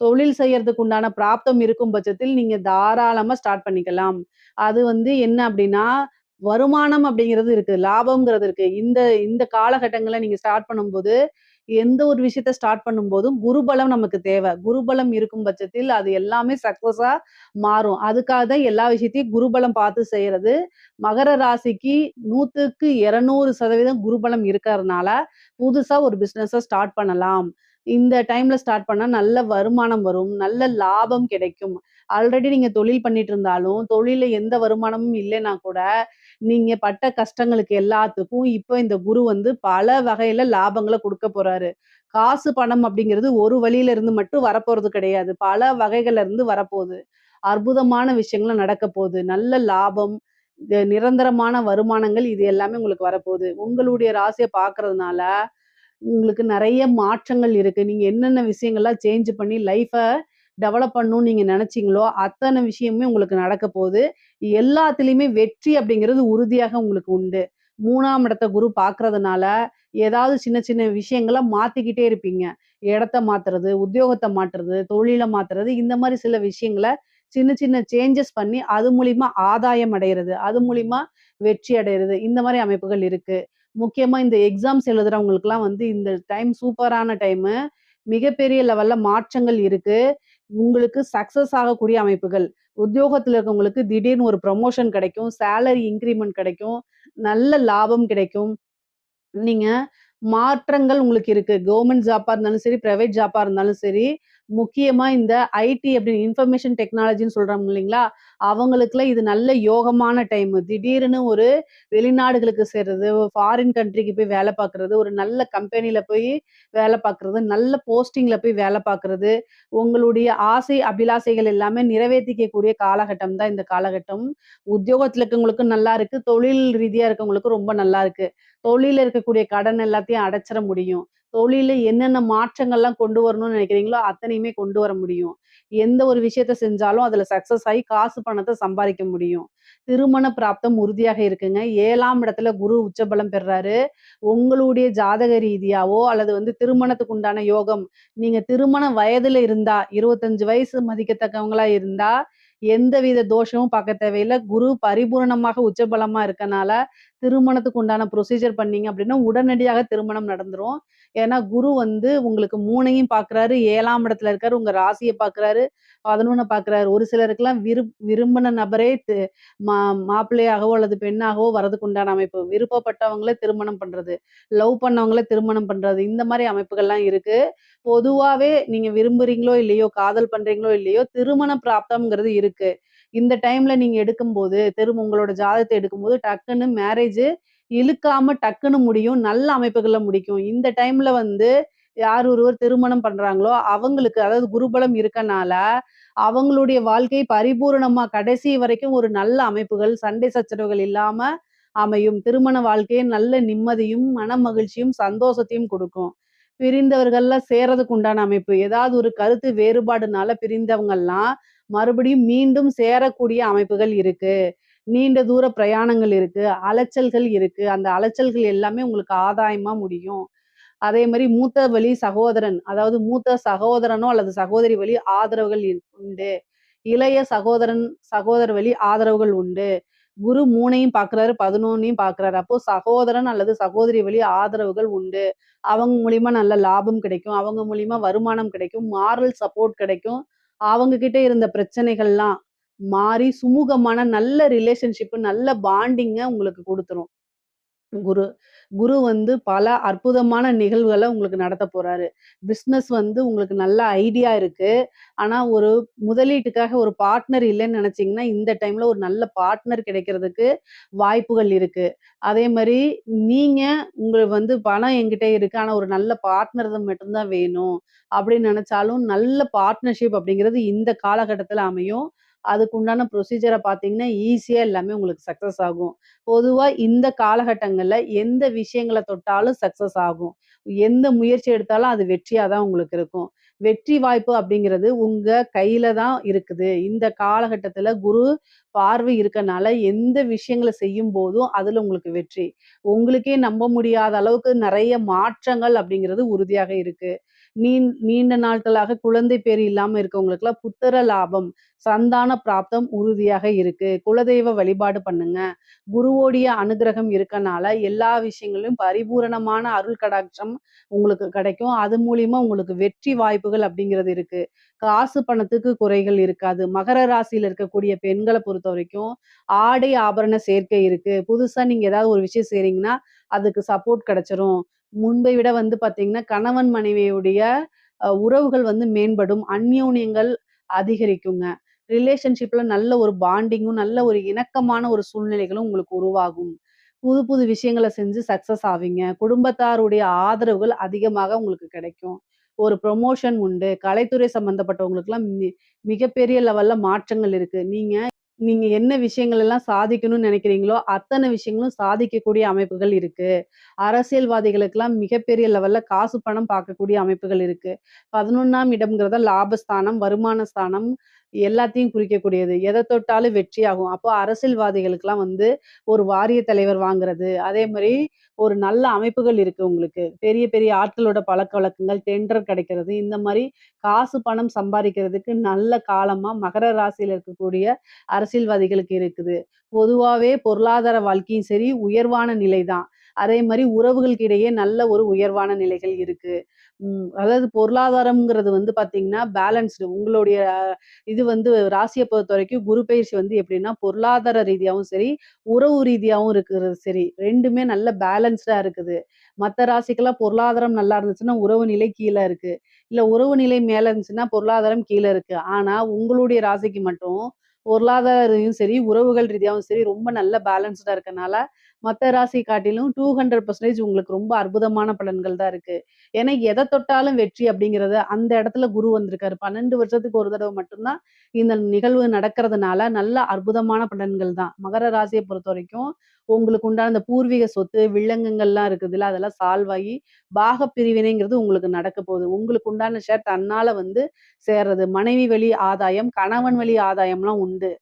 தொழில் செய்யறதுக்கு உண்டான பிராப்தம் இருக்கும் பட்சத்தில் நீங்க தாராளமா ஸ்டார்ட் பண்ணிக்கலாம். அது வந்து என்ன அப்டின்னா, வருமானம் அப்படிங்கிறது இருக்கு. லாபம்ங்கிறது இருக்கு. இந்த இந்த காலகட்டங்கள்ல நீங்க ஸ்டார்ட் பண்ணும்போது, எந்த ஒரு விஷயத்த ஸ்டார்ட் பண்ணும்போதும் குருபலம் நமக்கு தேவ. குருபலம் இருக்கும் பட்சத்தில் அது எல்லாமே சக்சஸா மாறும். அதுக்காக தான் எல்லா விஷயத்தையும் குருபலம் பார்த்து செய்றது. மகர ராசிக்கு 100க்கு 200% குருபலம் இருக்கறதுனால, புதுசா ஒரு பிசினஸ ஸ்டார்ட் பண்ணலாம். இந்த டைம்ல ஸ்டார்ட் பண்ணா நல்ல வருமானம் வரும். நல்ல லாபம் கிடைக்கும். ஆல்ரெடி நீங்க தொழில் பண்ணிட்டு இருந்தாலும், தொழில்ல எந்த வருமானமும் இல்லைன்னா கூட, நீங்க பட்ட கஷ்டங்களுக்கு எல்லாத்துக்கும் இப்ப இந்த குரு வந்து பல வகையில லாபங்கள குடுக்க போறாரு. காசு, பணம் அப்படிங்கிறது ஒரு வழியில இருந்து மட்டும் வரப்போறது கிடையாது. பல வகைகள்ல இருந்து வரப்போது. அற்புதமான விஷயங்களும் நடக்க போது. நல்ல லாபம், நிரந்தரமான வருமானங்கள் இது எல்லாமே உங்களுக்கு வரப்போது. உங்களுடைய ராசிய பார்க்கறதுனால உங்களுக்கு நெறைய மாற்றங்கள் இருக்கு. நீங்க என்னென்ன விஷயங்கள்லாம் சேஞ்ச் பண்ணி லைஃப டெவலப் பண்ணணும்னு நீங்க நெனச்சீங்களோ, அத்தன விஷயமுமே உங்களுக்கு நடக்க போது. எல்லாத்துலயுமே வெற்றி அப்படிங்கிறது உறுதியாக உங்களுக்கு உண்டு. 3ஆம் இடத்த குரு பார்க்கறதுனால, ஏதாவது சின்ன சின்ன விஷயங்கள மாத்திக்கிட்டே இருப்பீங்க. இடத்த மாத்துறது, உத்தியோகத்த மாற்றுறது, தொழில மாத்துறது, இந்த மாரி சில விஷயங்கள சின்ன சின்ன சேஞ்சஸ் பண்ணி, அது மூலியமா ஆதாயம் அடையறது, அது மூலியமா வெற்றி அடையறது, இந்த மாரி அமைப்புகள் இருக்கு. முக்கியமா இந்த எக்ஸாம்ஸ் எழுதுறவங்களுக்குலாம் வந்து இந்த டைம் சூப்பரான டைமு. மிகப்பெரிய லெவல்ல மாற்றங்கள் இருக்கு. உங்களுக்கு சக்சஸ் ஆகக்கூடிய அமைப்புகள். உத்தியோகத்துல இருக்கவங்களுக்கு திடீர்னு ஒரு ப்ரமோஷன் கிடைக்கும். சேலரி இன்கிரிமென்ட் கிடைக்கும். நல்ல லாபம் கிடைக்கும். நீங்க மாற்றங்கள் உங்களுக்கு இருக்கு. கவர்ன்மென்ட் ஜாப்பா இருந்தாலும் சரி, பிரைவேட் ஜாப்பா இருந்தாலும் சரி, முக்கியமா இந்த ஐடி அப்படின்னு இன்ஃபர்மேஷன் டெக்னாலஜின்னு சொல்றோம் இல்லைங்களா? அவங்களுக்குலாம் இது நல்ல யோகமான டைமு. திடீர்னு ஒரு வெளிநாடுகளுக்கு சேர்றது, ஃபாரின் கண்ட்ரிக்கு போய் வேல பார்க்குறது, ஒரு நல்ல கம்பெனில போய் வேல பார்க்குறது, நல்ல போஸ்டிங்ல போய் வேல பார்க்குறது, உங்களுடைய ஆசை, அபிலாசைகள் எல்லாமே நிறைவேத்திக்கக்கூடிய காலகட்டம் தான் இந்த காலகட்டம். உத்தியோகத்துல இருக்கவங்களுக்கும் நல்லா இருக்கு. தொழில் ரீதியா இருக்கவங்களுக்கும் ரொம்ப நல்லா இருக்கு. தொழில்ல இருக்கக்கூடிய கடன் எல்லாத்தையும் அடைச்சிற முடியும். தொழில்ல என்னென்ன மாற்றங்கள்லாம் கொண்டு வரணும்னு நினைக்கிறீங்களோ, அத்தனையுமே கொண்டு வர முடியும். எந்த ஒரு விஷயத்த செஞ்சாலும் அதுல சக்சஸ் ஆயி காசு பணத்த சம்பாரிக்க முடியும். திருமண பிராப்தம் உறுதியாக இருக்குங்க. 7ஆம் இடத்துல குரு உச்சபலம் பெறுறாரு. உங்களுடைய ஜாதக ரீதியாவோ அல்லது வந்து திருமணத்துக்கு உண்டான யோகம், நீங்க திருமண வயதுல இருந்தா 25 வயசு மதிக்கத்தக்கவங்களா இருந்தா, எந்தவித தோஷமும் பார்க்க தேவையில்ல. குரு பரிபூரணமாக உச்சபலமா இருக்கனால, திருமணத்துக்கு உண்டான ப்ரொசீஜர் பண்ணீங்க அப்படின்னா, உடனடியாக திருமணம் நடந்துரும். ஏன்னா, குரு வந்து உங்களுக்கு 3யும் பார்க்குறாரு, 7ஆம் இடத்துல இருக்காரு, உங்க ராசிய பார்க்குறாரு, 11 பார்க்குறாரு. ஒரு சிலருக்குலாம் விரும்பின நபரே மா மாப்பிள்ளையாகவோ அல்லது பெண்ணாகவோ வரதுக்கு உண்டான அமைப்பு. விருப்பப்பட்டவங்கள திருமணம் பண்றது, லவ் பண்ணவங்கள திருமணம் பண்றது, இந்த மாரி அமைப்புகள்லாம் இருக்கு. பொதுவாவே நீங்க விரும்புறீங்களோ இல்லையோ, காதல் பண்றீங்களோ இல்லையோ, திருமண பிராப்தம்ங்கிறது இருக்கு. இந்த டைம்ல நீங்க எடுக்கும்போது, உங்களோட ஜாதகத்த எடுக்கும்போது டக்குன்னு மேரேஜு இழுக்காம டக்குன்னு முடியும். நல்ல அமைப்புகள்ல முடிக்கும். இந்த டைம்ல வந்து யார் ஒருவர் திருமணம் பண்றாங்களோ, அவங்களுக்கு அதாவது குருபலம் இருக்கனால, அவங்களுடைய வாழ்க்கை பரிபூரணமா கடைசி வரைக்கும் ஒரு நல்ல அமைப்புகள், சண்டை சச்சரவுகள் இல்லாம அமையும். திருமண வாழ்க்கை நல்ல நிம்மதியும், மனமகிழ்ச்சியும், சந்தோஷத்தையும் குடுக்கும். பிரிந்தவர்கள்லாம் சேர்றதுக்கு உண்டான அமைப்பு. ஏதாவது ஒரு கருத்து வேறுபாடுனால பிரிந்தவங்கலாம் மறுபடியும் மீண்டும் சேரக்கூடிய அமைப்புகள் இருக்கு. நீண்ட தூர பிரயாணங்கள் இருக்கு. அலைச்சல்கள் இருக்கு. அந்த அலைச்சல்கள் எல்லாமே உங்களுக்கு ஆதாயமா முடியும். அதே மாரி மூத்த வழி சகோதரன், அதாவது மூத்த சகோதரனோ அல்லது சகோதரி வழி ஆதரவுகள் உண்டு. இளைய சகோதரன், சகோதரர் வழி ஆதரவுகள் உண்டு. குரு 3யும் பார்க்குறாரு, 11யும் பார்க்குறாரு. அப்போ சகோதரன் அல்லது சகோதரி வழி ஆதரவுகள் உண்டு. அவங்க மூலியமா நல்ல லாபம் கிடைக்கும். அவங்க மூலியமா வருமானம் கிடைக்கும். மாரல் சப்போர்ட் கிடைக்கும். அவங்க கிட்ட இருந்த பிரச்சனைகள்லாம் மாறி சுமூகமான நல்ல ரிலேஷன்ஷிப், நல்ல பாண்டிங்க உங்களுக்கு குடுத்துரும். குரு. குரு வந்து பல அற்புதமான நிகழ்வுகள உங்களுக்கு நடத்தப் போறாரு. பிசினஸ் வந்து உங்களுக்கு நல்ல ஐடியா இருக்கு. ஆனா, ஒரு முதலீட்டுக்காக ஒரு பார்ட்னர் இல்லன்னு நெனச்சீங்கன்னா, இந்த டைம்ல ஒரு நல்ல பார்ட்னர் கிடைக்கிறதுக்கு வாய்ப்புகள் இருக்கு. அதே மாரி நீங்க உங்களுக்கு வந்து பணம் என்கிட்ட இருக்கு. ஆனா, ஒரு நல்ல பார்ட்னர் மட்டும் தான் வேணும் அப்படின்னு நெனச்சாலும், நல்ல பார்ட்னர்ஷிப் அப்படிங்கிறது இந்த காலகட்டத்தில அமையும். அதுக்கு உண்டான ப்ரொசீஜர பார்த்தீங்கன்னா, ஈஸியா எல்லாமே உங்களுக்கு சக்சஸ் ஆகும். பொதுவா இந்த காலகட்டங்கள்ல எந்த விஷயங்கள தொட்டாலும் சக்சஸ் ஆகும். எந்த முயற்சி எடுத்தாலும் அது வெற்றியா தான் உங்களுக்கு இருக்கும். வெற்றி வாய்ப்பு அப்படிங்கிறது உங்க கையில தான் இருக்குது. இந்த காலகட்டத்தில குரு பார்வை இருக்கனால எந்த விஷயங்கள செய்யும்போதும் அதுல உங்களுக்கு வெற்றி. உங்களுக்கே நம்ப முடியாத அளவுக்கு நெறைய மாற்றங்கள் அப்படிங்கிறது உறுதியாக இருக்கு. நீண்ட நாட்களாக குழந்தை பேறு இல்லாம இருக்கவங்களுக்கெல்லாம் புத்திர லாபம், சந்தான பிராப்தம் உறுதியாக இருக்கு. குலதெய்வ வழிபாடு பண்ணுங்க. குருவோடைய அனுக்கிரகம் இருக்கனால எல்லா விஷயங்களிலும் பரிபூரணமான அருள் கடாட்சம் உங்களுக்கு கிடைக்கும். அது மூலியமா உங்களுக்கு வெற்றி வாய்ப்புகள் அப்படிங்கிறது இருக்கு. காசு பணத்துக்கு குறைகள் இருக்காது. மகர ராசியில இருக்கக்கூடிய பெண்கள பொறுத்தவரைக்கும், ஆடை ஆபரண சேர்க்கை இருக்கு. புதுசா நீங்க ஏதாவது ஒரு விஷயம் செய்றீங்கன்னா, அதுக்கு சப்போர்ட் கிடைச்சிரும். முன்பை விட வந்து பார்த்தீங்கன்னா, கணவன் மனைவியுடைய உறவுகள் வந்து மேம்படும். அந்யோன்யங்கள் அதிகரிக்குங்க. ரிலேஷன்ஷிப்ல நல்ல ஒரு பாண்டிங்கும், நல்ல ஒரு இணக்கமான ஒரு சூழ்நிலைகளும் உங்களுக்கு உருவாகும். புது புது விஷயங்கள செஞ்சு சக்சஸ் ஆவீங்க. குடும்பத்தாருடைய ஆதரவுகள் அதிகமாக உங்களுக்கு கிடைக்கும். ஒரு ப்ரமோஷன் உண்டு. கலைத்துறை சம்மந்தப்பட்டவங்களுக்கெல்லாம் மிகப்பெரிய லெவல்ல மாற்றங்கள் இருக்கு. நீங்க நீங்க என்ன விஷயங்கள் எல்லாம் சாதிக்கணும்னு நினைக்கிறீங்களோ, அத்தன விஷயங்களும் சாதிக்கக்கூடிய அமைப்புகள் இருக்கு. அரசியல்வாதிகளுக்கெல்லாம் மிகப்பெரிய லெவல்ல காசு, பணம் பார்க்கக்கூடிய அமைப்புகள் இருக்கு. 11ஆம் இடம்ங்கிறது லாபஸ்தானம், வருமான ஸ்தானம் எல்லாத்தையும் குறிக்கக்கூடியது. எத தொட்டாலும் வெற்றியாகும். அப்போ அரசியல்வாதிகளுக்கெல்லாம் வந்து ஒரு வாரிய தலைவர் வாங்குறது, அதே மாரி ஒரு நல்ல அமைப்புகள் இருக்கு உங்களுக்கு. பெரிய பெரிய ஆட்களோட பழக்கவழக்கங்கள், டெண்டர் கிடைக்கிறது, இந்த மாரி காசு, பணம் சம்பாரிக்கிறதுக்கு நல்ல காலமா மகர ராசியில இருக்கக்கூடிய அரசியல்வாதிகளுக்கு இருக்குது. பொதுவாவே பொருளாதார வாழ்க்கையும் சரி, உயர்வான நிலை தான். அதே மாரி உறவுகளுக்கு இடையே நல்ல ஒரு உயர்வான நிலைகள் இருக்கு. அதாவது பொருளாதாரம்ங்கிறது வந்து பார்த்தீங்கன்னா, பேலன்ஸ்டு உங்களுடைய இது வந்து ராசிய பொறுத்தவரைக்கும் குரு பெயர்ச்சி வந்து எப்படின்னா, பொருளாதார ரீதியாவும் சரி, உறவு ரீதியாவும் இருக்கிறது சரி, 2மே நல்ல பேலன்ஸ்டா இருக்குது. மத்த ராசிக்கெல்லாம் பொருளாதாரம் நல்லா இருந்துச்சுன்னா, உறவு நிலை கீழ இருக்கு. இல்ல உறவு நிலை மேல இருந்துச்சுன்னா, பொருளாதாரம் கீழ இருக்கு. ஆனா, உங்களுடைய ராசிக்கு மட்டும் பொருளாதார ரீதியும் சரி, உறவுகள் ரீதியாவும் சரி, ரொம்ப நல்ல பேலன்ஸ்டா இருக்கனால, மத்த ராசிய காட்டிலும் 200% உங்களுக்கு ரொம்ப அற்புதமான பலன்கள் தான் இருக்கு. ஏன்னா, எத தொட்டாலும் வெற்றி அப்படிங்கிறது அந்த இடத்துல குரு வந்திருக்காரு. 12 வருஷத்துக்கு ஒரு தடவ மட்டும் தான் இந்த நிகழ்வு நடக்கிறதுனால, நல்ல அற்புதமான பலன்கள் தான். மகர ராசிய பொறுத்தவரைக்கும், உங்களுக்கு உண்டான இந்த பூர்வீக சொத்து, வில்லங்கங்கள்லாம் இருக்குதுல்ல, அதெல்லாம் சால்வ் ஆகி, பாகப் பிரிவினைங்கிறது உங்களுக்கு நடக்க போகுது. உங்களுக்கு உண்டான ஷேர் தன்னால வந்து சேர்றது. மனைவி வழி ஆதாயம், கணவன் வழி ஆதாயம்லாம் உண்டு.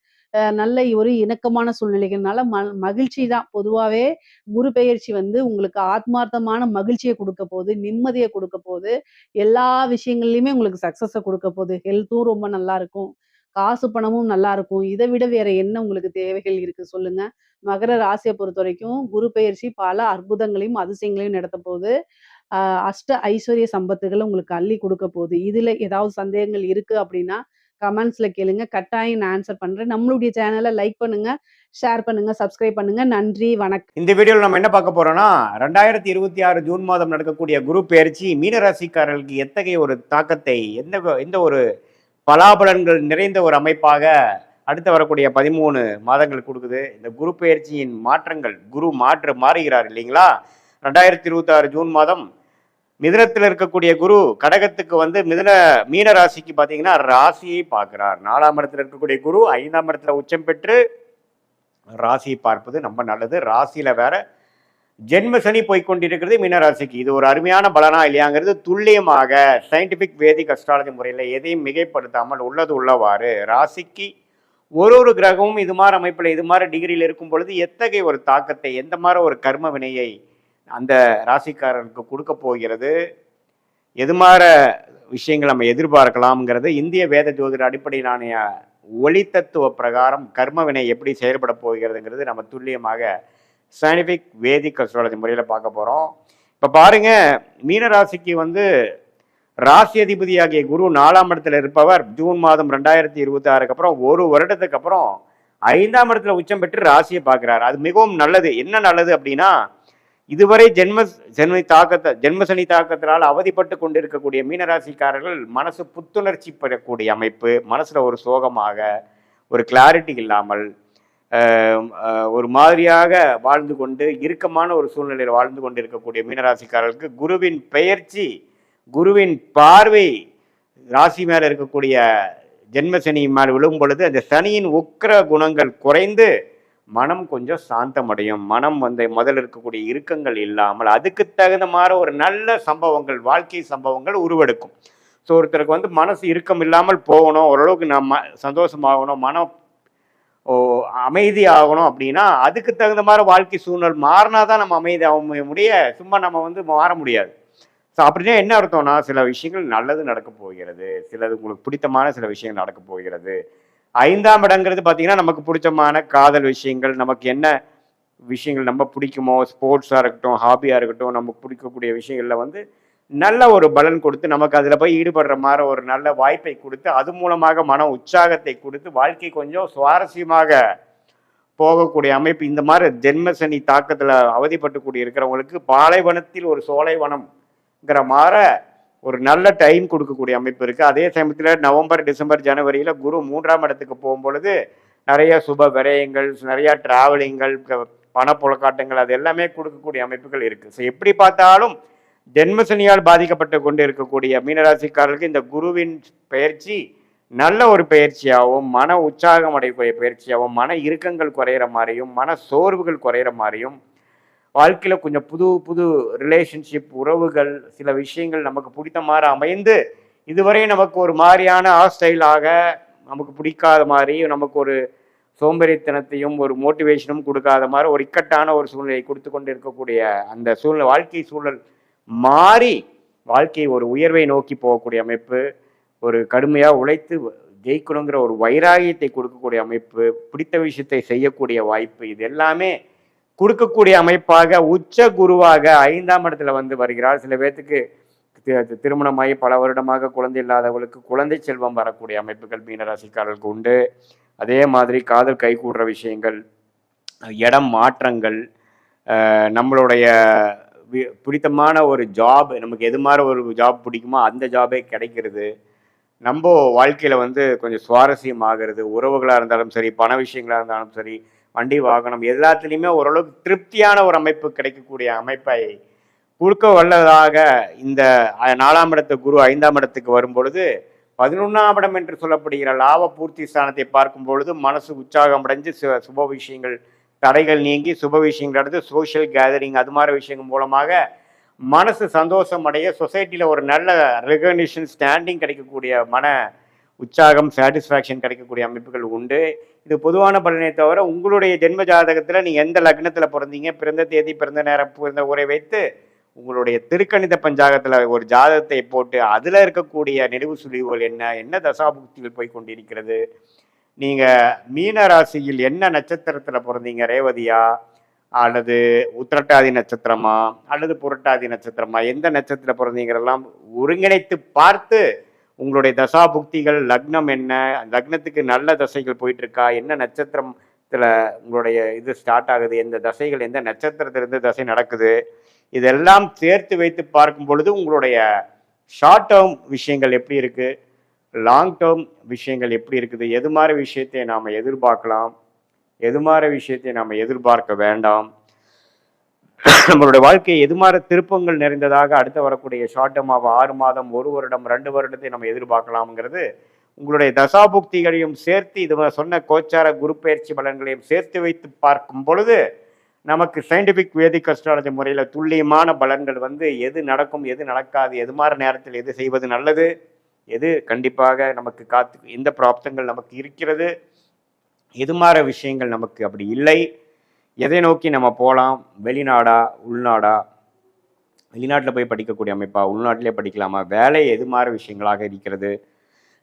நல்ல ஒரு இணக்கமான சூழ்நிலைகள்னால மகிழ்ச்சி தான். பொதுவாவே குரு பெயர்ச்சி வந்து உங்களுக்கு ஆத்மார்த்தமான மகிழ்ச்சிய குடுக்க போது, நிம்மதிய குடுக்க போது, எல்லா விஷயங்கள்லயுமே உங்களுக்கு சக்சஸ குடுக்க போது. ஹெல்த்தும் ரொம்ப நல்லா இருக்கும். காசு பணமும் நல்லா இருக்கும். இத விட வேற என்ன உங்களுக்கு தேவைகள் இருக்கு சொல்லுங்க? மகர ராசிய பொறுத்தவரைக்கும் குரு பெயர்ச்சி பல அற்புதங்களையும், அதிசயங்களையும் நடத்தப் போது. அ அஷ்ட ஐஸ்வர்ய சம்பத்துகள உங்களுக்கு அள்ளி குடுக்க போது. இதுல ஏதாவது சந்தேகங்கள் இருக்கு அப்டின்னா, கமெண்ட்ஸ்ல கேளுங்க. கட்டாயம் நான் ஆன்சர் பண்றேன். நம்மளுடைய சேனல லைக் பண்ணுங்க, ஷேர் பண்ணுங்க, சப்ஸ்கிரைப் பண்ணுங்க. நன்றி, வணக்கம். இந்த வீடியோவில் நம்ம என்ன பார்க்க போறோம்னா 2026 ஜூன் மாதம் நடக்கக்கூடிய குரு பெயர்ச்சி மீனராசிக்காரர்களுக்கு எத்தகைய ஒரு தாக்கத்தை எந்த ஒரு பலாபலன்கள் நிறைந்த ஒரு அமைப்பாக அடுத்து வரக்கூடிய 13 மாதங்கள் கொடுக்குது. இந்த குரு பெயர்ச்சியின் மாற்றங்கள் குரு மாறுகிறார் இல்லைங்களா? 2026 ஜூன் மாதம் மிதுனத்தில் இருக்கக்கூடிய குரு கடகத்துக்கு வந்து மீன ராசிக்கு பார்த்தீங்கன்னா ராசியை பார்க்கிறார். 4ஆம் இடத்துல இருக்கக்கூடிய குரு 5ஆம் இடத்துல உச்சம் பெற்று ராசியை பார்ப்பது ரொம்ப நல்லது. ராசியில வேற ஜென்ம சனி போய்கொண்டிருக்கிறது மீனராசிக்கு. இது ஒரு அருமையான பலனா இல்லையாங்கிறது துல்லியமாக சயின்டிபிக் வேதிக் அஸ்ட்ராலஜி முறையில் எதையும் மிகைப்படுத்தாமல் உள்ளது உள்ளவாறு ராசிக்கு ஒரு கிரகமும் இது மாதிரி அமைப்பில் இது மாதிரி டிகிரியில் இருக்கும் பொழுது எத்தகைய ஒரு தாக்கத்தை எந்த மாதிரி ஒரு கர்ம வினையை அந்த ராசிக்காரருக்கு கொடுக்க போகிறது, எது மாதிரி விஷயங்கள் நம்ம எதிர்பார்க்கலாம்ங்கிறது இந்திய வேத ஜோதிட அடிப்படையிலான ஒளி தத்துவ பிரகாரம் கர்ம வினை எப்படி செயல்பட போகிறதுங்கிறது நம்ம துல்லியமாக சயின்டிஃபிக் வேதிக் அஸ்ட்ராலஜி முறையில் பார்க்க போகிறோம். இப்போ பாருங்க, மீனராசிக்கு வந்து ராசி அதிபதியாகிய குரு 4ஆம் இடத்துல இருப்பவர் ஜூன் மாதம் 2026க்கு அப்புறம் ஒரு வருடத்துக்கு அப்புறம் 5ஆம் இடத்துல உச்சம் பெற்று ராசியை பார்க்கிறார். அது மிகவும் நல்லது. என்ன நல்லது அப்படின்னா, இதுவரை ஜென்மசனி தாக்கத்தினால் அவதிப்பட்டு கொண்டிருக்கக்கூடிய மீனராசிக்காரர்கள் மனசு புத்துணர்ச்சி பெறக்கூடிய அமைப்பு, மனசுல ஒரு சோகமாக, ஒரு கிளாரிட்டி இல்லாமல் ஒரு மாதிரியாக வாழ்ந்து கொண்டு இறுக்கமான ஒரு சூழ்நிலையில் வாழ்ந்து கொண்டு இருக்கக்கூடிய மீனராசிக்காரர்களுக்கு குருவின் பெயர்ச்சி, குருவின் பார்வை ராசி மேல இருக்கக்கூடிய ஜென்மசனி மேல் விழும் பொழுது அந்த சனியின் உக்கிர குணங்கள் குறைந்து மனம் கொஞ்சம் சாந்தமடையும். மனம் முதல்ல இருக்கக்கூடிய இறுக்கங்கள் இல்லாமல் அதுக்கு தகுந்த மாதிரி ஒரு நல்ல சம்பவங்கள், வாழ்க்கை சம்பவங்கள் உருவெடுக்கும். ஸோ ஒருத்தருக்கு மனசு இறுக்கம் இல்லாமல் போகணும், ஓரளவுக்கு நம்ம சந்தோஷமாகணும், மனம் அமைதி ஆகணும் அப்படின்னா அதுக்கு தகுந்த மாதிரி வாழ்க்கை சூழ்நிலை மாறினா தான் நம்ம அமைதி ஆக முடிய, சும்மா நம்ம மாற முடியாது. ஸோ அப்படின்னா என்ன அர்த்தம்னா, சில விஷயங்கள் நல்லது நடக்க போகிறது, சிலது உங்களுக்கு பிடித்தமான சில விஷயங்கள் நடக்க போகிறது. 5ஆம் இடங்கிறது பார்த்தீங்கன்னா நமக்கு பிடிச்சமான காதல் விஷயங்கள், நமக்கு என்ன விஷயங்கள் நம்ம பிடிக்குமோ, ஸ்போர்ட்ஸாக இருக்கட்டும், ஹாபியாக இருக்கட்டும், நமக்கு பிடிக்கக்கூடிய விஷயங்களில் நல்ல ஒரு பலன் கொடுத்து நமக்கு அதில் போய் ஈடுபடுற மாதிரி ஒரு நல்ல வாய்ப்பை கொடுத்து அது மூலமாக மன உற்சாகத்தை கொடுத்து வாழ்க்கை கொஞ்சம் சுவாரஸ்யமாக போகக்கூடிய அமைப்பு. இந்த மாதிரி ஜென்மசனி தாக்கத்தில் அவதிப்பட்டு கூடி இருக்கிறவங்களுக்கு பாலைவனத்தில் ஒரு சோலைவனம்ங்கிற மாதிரி ஒரு நல்ல டைம் கொடுக்கக்கூடிய அமைப்பு இருக்குது. அதே சமயத்தில் நவம்பர், டிசம்பர், ஜனவரியில் குரு 3ஆம் இடத்துக்கு போகும்பொழுது நிறைய சுப விரயங்கள், நிறையா டிராவலிங்கள், பணப்புழக்காட்டங்கள் அது எல்லாமே கொடுக்கக்கூடிய அமைப்புகள் இருக்குது. ஸோ எப்படி பார்த்தாலும் ஜென்மசனியால் பாதிக்கப்பட்டு கொண்டு இருக்கக்கூடிய மீனராசிக்காரர்களுக்கு இந்த குருவின் பயிற்சி நல்ல ஒரு பயிற்சியாகவும், மன உற்சாகம் அடையக்கூடிய பயிற்சியாகவும், மன இறுக்கங்கள் குறையிற மாதிரியும், மன சோர்வுகள் குறையிற மாதிரியும், வாழ்க்கையில் கொஞ்சம் புது புது ரிலேஷன்ஷிப், உறவுகள், சில விஷயங்கள் நமக்கு பிடித்த மாதிரி அமைந்து இதுவரை நமக்கு ஒரு மாதிரியான ஹாஸ்டைலாக நமக்கு பிடிக்காத மாதிரி, நமக்கு ஒரு சோம்பேறித்தனத்தையும் ஒரு மோட்டிவேஷனும் கொடுக்காத மாதிரி ஒரு இக்கட்டான ஒரு சூழ்நிலையை கொடுத்து கொண்டு இருக்கக்கூடிய அந்த வாழ்க்கை சூழல் மாறி வாழ்க்கை ஒரு உயர்வை நோக்கி போகக்கூடிய அமைப்பு, ஒரு கடுமையாக உழைத்து ஜெயிக்கணுங்கிற ஒரு வைராகியத்தை கொடுக்கக்கூடிய அமைப்பு, பிடித்த விஷயத்தை செய்யக்கூடிய வாய்ப்பு, இது எல்லாமே கொடுக்கக்கூடிய அமைப்பாக உச்ச குருவாக 5ஆம் இடத்துல வருகிறார். சில பேர்த்துக்கு திருமணமாகி பல வருடமாக குழந்தை இல்லாதவர்களுக்கு குழந்தை செல்வம் வரக்கூடிய அமைப்புகள் மீனராசிக்காரர்களுக்கு உண்டு. அதே மாதிரி காதல் கைகூடுற விஷயங்கள், இடம் மாற்றங்கள், நம்மளுடைய பிடித்தமான ஒரு ஜாப், நமக்கு எது மாதிரி ஒரு ஜாப் பிடிக்குமோ அந்த ஜாபே கிடைக்கிறது, நம்ம வாழ்க்கையில் கொஞ்சம் சுவாரஸ்யம் ஆகிறது, உறவுகளாக இருந்தாலும் சரி, பண விஷயங்களாக இருந்தாலும் சரி, வண்டி வாகனம் எல்லாத்துலேயுமே ஓரளவுக்கு திருப்தியான ஒரு அமைப்பு கிடைக்கக்கூடிய அமைப்பை கொடுக்க வல்லதாக இந்த 4ஆம் இடத்து குரு 5ஆம் இடத்துக்கு வரும்பொழுது 11ஆம் இடம் என்று சொல்லப்படுகிற லாப பூர்த்தி ஸ்தானத்தை பார்க்கும் பொழுது மனசு உற்சாகம் அடைஞ்சு சுப விஷயங்கள் தடைகள் நீங்கி சுப விஷயங்கள் நடந்து சோஷியல் கேதரிங் அது மாதிரி விஷயங்கள் மூலமாக மனசு சந்தோஷம் அடைய, சொசைட்டியில் ஒரு நல்ல ரெகக்னிஷன் ஸ்டாண்டிங் கிடைக்கக்கூடிய மன உற்சாகம் சாட்டிஸ்ஃபேக்ஷன் கிடைக்கக்கூடிய அமைப்புகள் உண்டு. இது பொதுவான பலனை தவிர உங்களுடைய ஜென்ம ஜாதகத்தில் நீங்கள் எந்த லக்னத்தில் பிறந்தீங்க, பிறந்த தேதி, பிறந்த நேரம், பிறந்த ஊரை வைத்து உங்களுடைய திருக்கணித பஞ்சாங்கத்தில் ஒரு ஜாதகத்தை போட்டு அதில் இருக்கக்கூடிய நெடுவு சுழிவுகள் என்ன தசாபுக்திகள் போய் கொண்டிருக்கிறது, நீங்கள் மீன ராசியில் என்ன நட்சத்திரத்தில் பிறந்தீங்க, ரேவதியா அல்லது உத்திரட்டாதி நட்சத்திரமா அல்லது புரட்டாதி நட்சத்திரமா, எந்த நட்சத்திரம் பிறந்தீங்கிறதெல்லாம் ஒருங்கிணைத்து பார்த்து உங்களுடைய தசாபுக்திகள், லக்னம் என்ன, லக்னத்துக்கு நல்ல தசைகள் போயிட்டு இருக்கா, என்ன நட்சத்திரத்தில் உங்களுடைய இது ஸ்டார்ட் ஆகுது, எந்த தசைகள் எந்த நட்சத்திரத்திலிருந்து தசை நடக்குது, இதெல்லாம் சேர்த்து வைத்து பார்க்கும் பொழுது உங்களுடைய ஷார்ட் டேர்ம் விஷயங்கள் எப்படி இருக்குது, லாங் டேர்ம் விஷயங்கள் எப்படி இருக்குது, எது மாதிரி விஷயத்தை நாம் எதிர்பார்க்கலாம், எது மாதிரி விஷயத்தை நாம் எதிர்பார்க்க வேண்டாம், நம்மளுடைய வாழ்க்கையை எது மாதிரி திருப்பங்கள் நிறைந்ததாக அடுத்து வரக்கூடிய ஷார்ட் டேர்மாக 6 மாதம், 1 வருடம், 2 வருடத்தை நம்ம எதிர்பார்க்கலாம்ங்கிறது உங்களுடைய தசாபுக்திகளையும் சேர்த்து இது சொன்ன கோச்சார குரு பயிற்சி பலன்களையும் சேர்த்து வைத்து பார்க்கும் பொழுது நமக்கு சயின்டிஃபிக் வேதிக் அஸ்ட்ராலஜி முறையில் துல்லியமான பலன்கள் எது நடக்கும், எது நடக்காது, எது மாதிரி நேரத்தில் எது செய்வது நல்லது, எது கண்டிப்பாக நமக்கு எந்த பிராப்தங்கள் நமக்கு இருக்கிறது, எது மாதிரி விஷயங்கள் நமக்கு அப்படி இல்லை, எதை நோக்கி நம்ம போகலாம், வெளிநாடா உள்நாடா, வெளிநாட்டில் போய் படிக்கக்கூடிய அமைப்பா, உள்நாட்டிலே படிக்கலாமா, வேலை எது மாதிரி விஷயங்களாக இருக்கிறது,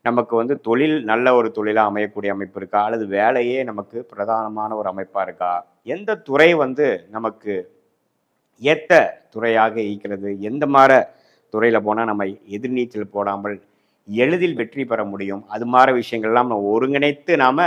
நமக்கு தொழில் நல்ல ஒரு தொழிலாக அமையக்கூடிய அமைப்பு இருக்கா, அல்லது வேலையே நமக்கு பிரதானமான ஒரு அமைப்பாக இருக்கா, எந்த துறை நமக்கு ஏற்ற துறையாக இருக்கிறது, எந்த மாதிரி துறையில் போனால் நம்ம எதிர்நீச்சல் போடாமல் எளிதில் வெற்றி பெற முடியும், அது மாதிரி விஷயங்கள்லாம் நம்ம ஒருங்கிணைத்து நாம்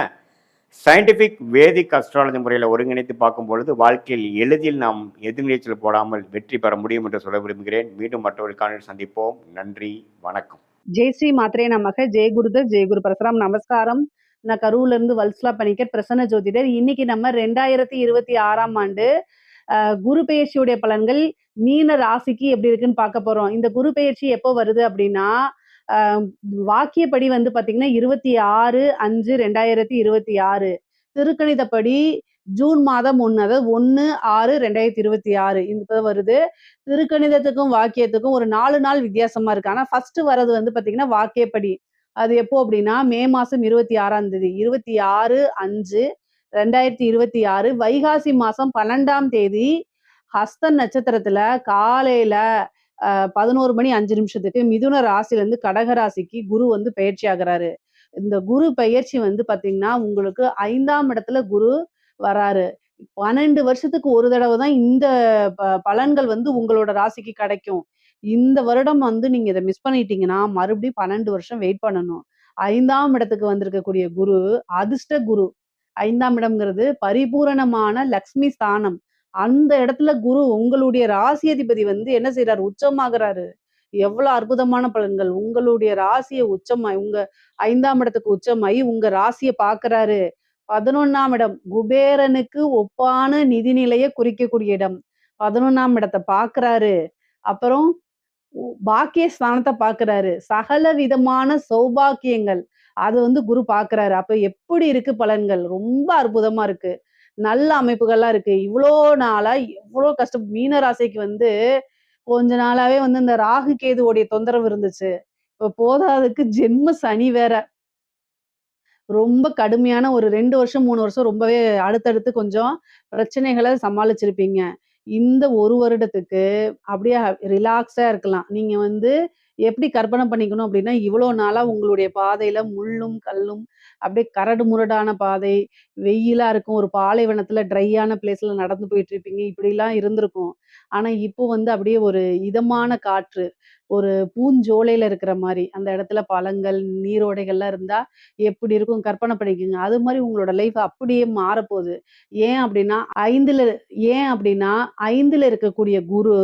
சயின்டிஃபிக் வேதிக் அஸ்ட்ராலஜி முறையில் ஒருங்கிணைத்து பார்க்கும் பொழுது வாழ்க்கையில் எளிதில் நாம் எதிர்நீச்சல் போடாமல் வெற்றி பெற முடியும் என்று சொல்ல விரும்புகிறேன். மீண்டும் மற்றொரு காணொளியில் சந்திப்போம். நன்றி, வணக்கம். ஜெய் ஸ்ரீ மாத்ரே நமக. ஜெய் குருதர், ஜெய் குரு பரசுராம். நமஸ்காரம். நான் கரூர்ல இருந்து வல்சலா பணிக்கர், பிரசன்ன ஜோதிடர். இன்னைக்கு நம்ம 2026ஆம் ஆண்டு குரு பெயர்ச்சியுடைய பலன்கள் மீன ராசிக்கு எப்படி இருக்குன்னு பார்க்க போறோம். இந்த குரு பெயர்ச்சி எப்போ வருது அப்படின்னா, வாக்கியப்படி வந்து பாத்தீங்கன்னா 26/5/2026, திருக்கணிதப்படி ஜூன் மாதம் 1, அதாவது 1/6/2026 இந்த வருது. திருக்கணிதத்துக்கும் வாக்கியத்துக்கும் ஒரு 4 நாள் வித்தியாசமா இருக்கு. ஆனா ஃபர்ஸ்ட் வர்றது வந்து பாத்தீங்கன்னா வாக்கியப்படி. அது எப்போ அப்படின்னா மே மாசம் 26ஆம் தேதி, 26/5/2026, வைகாசி மாசம் 12ஆம் தேதி, ஹஸ்த நட்சத்திரத்துல காலையில 11:05 மிதுன ராசில இருந்து கடக ராசிக்கு குரு வந்து பெயர்ச்சி ஆகுறாரு. இந்த குரு பெயர்ச்சி வந்து பாத்தீங்கன்னா உங்களுக்கு 5ஆம் இடத்துல குரு வராரு. 12 வருஷத்துக்கு ஒரு தடவை தான் இந்த பலன்கள் வந்து உங்களோட ராசிக்கு கிடைக்கும். இந்த வருடம் வந்து நீங்க இதை மிஸ் பண்ணிட்டீங்கன்னா மறுபடியும் 12 வருஷம் வெயிட் பண்ணணும். 5ஆம் இடத்துக்கு வந்திருக்கக்கூடிய குரு அதிர்ஷ்ட குரு. 5ஆம் இடம்ங்கிறது பரிபூரணமான லக்ஷ்மி ஸ்தானம். அந்த இடத்துல குரு உங்களுடைய ராசி அதிபதி வந்து என்ன செய்யறாரு? உச்சமாகறாரு. எவ்வளவு அற்புதமான பலன்கள்! உங்களுடைய ராசியை உச்சமாய் உங்க 5ஆம் இடத்துக்கு உச்சமாயி உங்க ராசியை பார்க்கறாரு. 11ஆம் இடம் குபேரனுக்கு ஒப்பான நிதிநிலையை குறிக்கக்கூடிய இடம். 11ஆம் இடத்தை பார்க்கறாரு. அப்புறம் பாக்கிய ஸ்தானத்தை பார்க்கறாரு. சகல விதமான சௌபாக்கியங்கள் அது வந்து குரு பார்க்கறாரு. அப்ப எப்படி இருக்கு பலன்கள்? ரொம்ப அற்புதமா இருக்கு. நல்ல அமைப்புகள்லாம் இருக்கு. இவ்வளோ நாளா எவ்வளோ கஷ்டம். மீன ராசிக்கு வந்து கொஞ்ச நாளாவே வந்து இந்த ராகு கேதுவோடைய தொந்தரவு இருந்துச்சு. இப்ப போதாதுக்கு ஜென்ம சனி வேற. ரொம்ப கடுமையான ஒரு 2 வருஷம், 3 வருஷம் ரொம்பவே அடுத்தடுத்து கொஞ்சம் பிரச்சனைகள சமாளிச்சிருப்பீங்க. இந்த 1 வருடத்துக்கு அப்படியே ரிலாக்ஸா இருக்கலாம். நீங்க வந்து எப்படி கற்பனை பண்ணிக்கணும் அப்படின்னா, இவ்வளோ நாளா உங்களுடைய பாதையில முள்ளும், கல்லும் அப்படியே கரடு முரடான பாதை, வெயிலா இருக்கும். ஒரு பாலைவனத்துல ட்ரையான பிளேஸ்ல நடந்து போயிட்டு இருப்பீங்க. இப்படிலாம் இருந்திருக்கும். ஆனா, இப்போ வந்து அப்படியே ஒரு இதமான காற்று, ஒரு பூஞ்சோலையில இருக்கிற மாரி, அந்த இடத்துல பழங்கள், நீரோடைகள்லாம் இருந்தா எப்படி இருக்கும் கற்பனை பண்ணிக்கங்க. அது மாரி உங்களோட லைஃப் அப்படியே மாறப்போகுது. ஏன் அப்படின்னா 5ல ஏன் அப்படின்னா 5ல இருக்கக்கூடிய குரு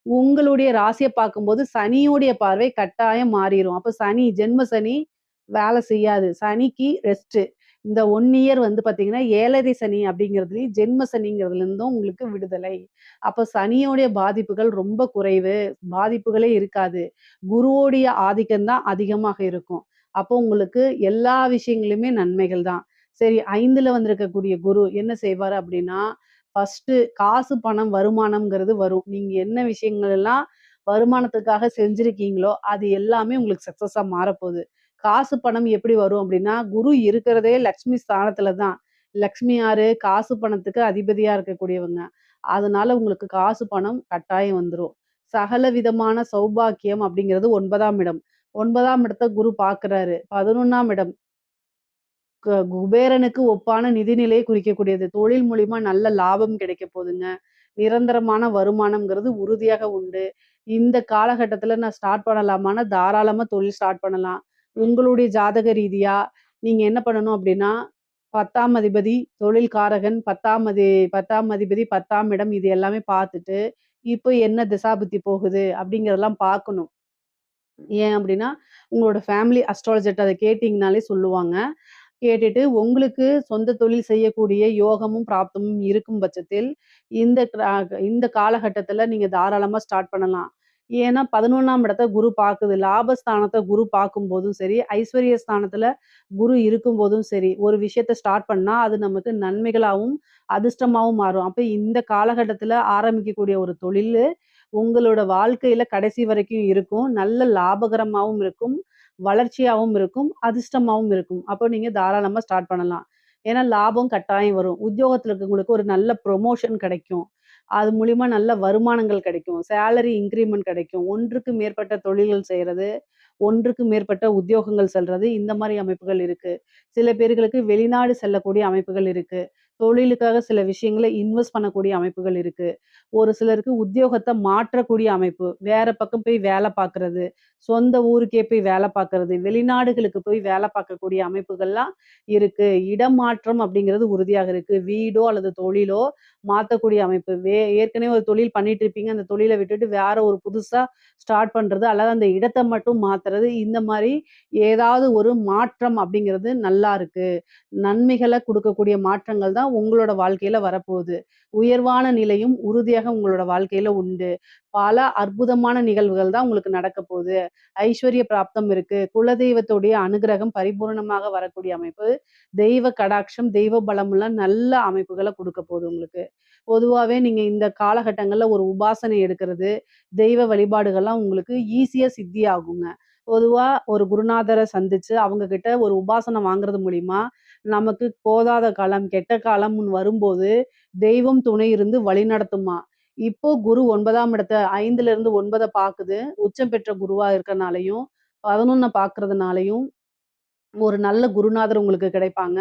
உங்களுடைய ராசிய பார்க்கும்போது சனியுடைய பார்வை கட்டாயம் மாறிரும். அப்ப சனி, ஜென்ம சனி வேலை செய்யாது. சனிக்கு ரெஸ்ட். இந்த 1 இயர் வந்து பார்த்தீங்கன்னா, 7 சனி அப்படிங்கிறதுலயும், ஜென்ம சனிங்கிறதுலருந்தும் உங்களுக்கு விடுதலை. அப்ப சனியோடைய பாதிப்புகள் ரொம்ப குறைவு. பாதிப்புகளே இருக்காது. குருவோடைய ஆதிக்கம் தான் அதிகமாக இருக்கும். அப்போ உங்களுக்கு எல்லா விஷயங்களிலுமே நன்மைகள் தான். சரி, 5ல வந்திருக்கக்கூடிய குரு என்ன செய்வாரு அப்படின்னா, ஃபர்ஸ்ட்டு காசு, பணம், வருமானம்ங்கிறது வரும். நீங்க என்ன விஷயங்கள் எல்லாம் வருமானத்துக்காக செஞ்சிருக்கீங்களோ, அது எல்லாமே உங்களுக்கு சக்சஸா மாறப்போகுது. காசு, பணம் எப்படி வரும் அப்படின்னா, குரு இருக்கிறதே லக்ஷ்மி ஸ்தானத்துல தான். லக்ஷ்மி யாரு? காசு, பணத்துக்கு அதிபதியா இருக்கக்கூடியவங்க. அதனால உங்களுக்கு காசு, பணம் கட்டாயம் வந்துரும். சகல விதமான சௌபாக்கியம் அப்படிங்கிறது 9ஆம் இடம். 9ஆம் இடத்த குரு பார்க்கிறாரு. 11ஆம் இடம் குபேரனுக்கு ஒப்பான நிதிநிலையை குறிக்கக்கூடியது. தொழில் மூலியமா நல்ல லாபம் கிடைக்க போதுங்க. நிரந்தரமான வருமானம்ங்கிறது உறுதியாக உண்டு. இந்த காலகட்டத்துல நான் ஸ்டார்ட் பண்ணலாமான்னா, தாராளமா தொழில் ஸ்டார்ட் பண்ணலாம். உங்களுடைய ஜாதக ரீதியா நீங்க என்ன பண்ணணும் அப்படின்னா, 10ஆம் அதிபதி தொழில் காரகன், 10ஆம் அதிபதி 10ஆம் இடம் இது எல்லாமே பார்த்துட்டு, இப்போ என்ன திசாபுத்தி போகுது அப்படிங்கிறதெல்லாம் பார்க்கணும். ஏன் அப்படின்னா, உங்களோட ஃபேமிலி அஸ்ட்ராலஜர்ட்ட அத கேட்டீங்கனாலே சொல்லுவாங்க. கேட்டுட்டு உங்களுக்கு சொந்த தொழில் செய்யக்கூடிய யோகமும், பிராப்தமும் இருக்கும் பட்சத்தில், இந்த இந்த காலகட்டத்தில நீங்க தாராளமா ஸ்டார்ட் பண்ணலாம். ஏன்னா 11ஆம் இடத்த குரு பார்க்குது. லாபஸ்தானத்த குரு பார்க்கும்போதும் சரி, ஐஸ்வர்ய ஸ்தானத்தில குரு இருக்கும்போதும் சரி, ஒரு விஷயத்த ஸ்டார்ட் பண்ணா, அது நமக்கு நன்மைகளாவும், அதிர்ஷ்டமாவும் மாறும். அப்ப இந்த காலகட்டத்தில ஆரம்பிக்கக்கூடிய ஒரு தொழிலு, உங்களோட வாழ்க்கையில கடைசி வரைக்கும் இருக்கும். நல்ல லாபகரமாவும் இருக்கும். வளர்ச்சியாவும் இருக்கும். அதிர்ஷ்டமாவும் இருக்கும். அப்போ நீங்க தாராளமா ஸ்டார்ட் பண்ணலாம். ஏன்னா லாபம் கட்டாயம் வரும். உத்தியோகத்துல இருக்கவங்களுக்கு ஒரு நல்ல ப்ரொமோஷன் கிடைக்கும். அது மூலியமா நல்ல வருமானங்கள் கிடைக்கும். சேலரி இன்கிரிமென்ட் கிடைக்கும். ஒன்றுக்கு மேற்பட்ட தொழில்கள் செய்றது, ஒன்றுக்கு மேற்பட்ட உத்தியோகங்கள் செல்றது, இந்த மாரி அமைப்புகள் இருக்கு. சில பேர்களுக்கு வெளிநாடு செல்லக்கூடிய அமைப்புகள் இருக்கு. தொழிலுக்காக சில விஷயங்கள இன்வெஸ்ட் பண்ணக்கூடிய அமைப்புகள் இருக்கு. ஒரு சிலருக்கு உத்தியோகத்த மாற்றக்கூடிய அமைப்பு. வேற பக்கம் போய் வேல பார்க்குறது, சொந்த ஊருக்கே போய் வேல பார்க்குறது, வெளிநாடுகளுக்கு போய் வேல பார்க்கக்கூடிய அமைப்புகள்லாம் இருக்கு. இடமாற்றம் அப்படிங்கிறது உறுதியாக இருக்கு. வீடோ அல்லது தொழிலோ மாத்தக்கூடிய அமைப்பு. ஏற்கனவே ஒரு தொழில் பண்ணிட்டு இருப்பீங்க. அந்த தொழில விட்டுட்டு வேற ஒரு புதுசா ஸ்டார்ட் பண்றது, அல்லது அந்த இடத்த மட்டும் மாத்துறது, இந்த மாரி ஏதாவது ஒரு மாற்றம் அப்படிங்கிறது நல்லா இருக்கு. நன்மைகள குடுக்கக்கூடிய மாற்றங்கள் தான் உங்களோட வாழ்க்கையில வரப்போகுது. உயர்வான நிலையும் உறுதியாக உங்களோட வாழ்க்கையில உண்டு. பல அற்புதமான நிகழ்வுகள் தான் உங்களுக்கு நடக்கப் போகுது. ஐஸ்வர்ய பிராப்தம் இருக்கு. குலதெய்வத்துடைய அனுக்கிரகம் பரிபூரணமாக வரக்கூடிய அமைப்பு. தெய்வ கடாட்சம், தெய்வ பலம்லாம் நல்ல அமைப்புகள குடுக்கப் போகுது உங்களுக்கு. பொதுவாவே நீங்க இந்த காலகட்டங்கள்ல ஒரு உபாசனை எடுக்கிறது, தெய்வ வழிபாடுகள்லாம் உங்களுக்கு ஈஸியா சித்தியாகுங்க. பொதுவா ஒரு குருநாதர சந்திச்சு, அவங்க கிட்ட ஒரு உபாசனம் வாங்குறது மூலியமா, நமக்கு போதாத காலம், கெட்ட காலம்ன்னு வரும்போது, தெய்வம் துணை இருந்து வழிநடத்துமாம். இப்போ குரு 9ஆம் இடத்த 5லிருந்து 9 பாக்குது. உச்சம் பெற்ற குருவா இருக்கனாலயும், 11 பாக்குறதுனாலயும் ஒரு நல்ல குருநாதர் உங்களுக்கு கிடைப்பாங்க.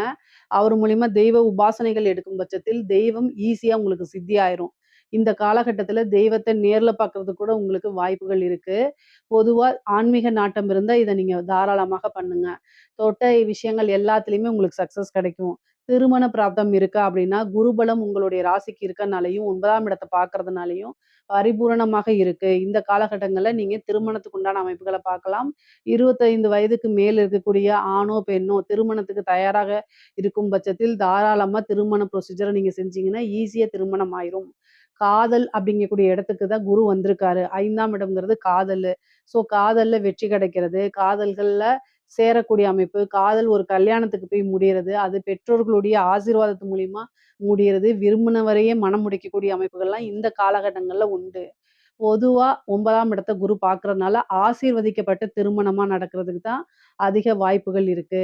அவர் மூலியமா தெய்வ உபாசனைகள் எடுக்கும் பட்சத்தில், தெய்வம் ஈஸியா உங்களுக்கு சித்தி ஆயிரும். இந்த காலகட்டத்தில தெய்வத்த நேர்ல பார்க்கறதுக்கு கூட உங்களுக்கு வாய்ப்புகள் இருக்கு. பொதுவா ஆன்மீக நாட்டம் இருந்தா, இத நீங்க தாராளமாக பண்ணுங்க. தொட்ட விஷயங்கள் எல்லாத்துலயுமே உங்களுக்கு சக்சஸ் கிடைக்கும். திருமண பிராப்தம் இருக்கா அப்படின்னா, குருபலம் உங்களுடைய ராசிக்கு இருக்கனாலயும், 9ஆம் இடத்த பார்க்கறதுனாலயும் பரிபூரணமாக இருக்கு. இந்த காலகட்டங்கள்ல நீங்க திருமணத்துக்கு உண்டான அமைப்புகள பார்க்கலாம். 25 வயதுக்கு மேல் இருக்கக்கூடிய ஆணோ, பெண்ணோ திருமணத்துக்கு தயாராக இருக்கும் பட்சத்தில் தாராளமா திருமண ப்ரொசீஜர நீங்க செஞ்சீங்கன்னா, ஈஸியா திருமணம் ஆயிரும். காதல் அப்படிங்கக்கூடிய இடத்துக்கு தான் குரு வந்திருக்காரு. 5ஆம் இடம்ங்கிறது காதலு. ஸோ காதல்ல வெற்றி கிடைக்கிறது. காதல்கள்ல சேரக்கூடிய அமைப்பு. காதல் ஒரு கல்யாணத்துக்கு போய் முடியறது. அது பெற்றோர்களுடைய ஆசீர்வாதத்து மூலியமா முடியறது. விரும்பினவரையே மணம் முடிக்கக்கூடிய அமைப்புகள்லாம் இந்த காலகட்டங்கள்ல உண்டு. பொதுவா 9ஆம் இடத்த குரு பார்க்கறதுனால, ஆசீர்வதிக்கப்பட்ட திருமணமா நடக்கிறதுக்கு தான் அதிக வாய்ப்புகள் இருக்கு.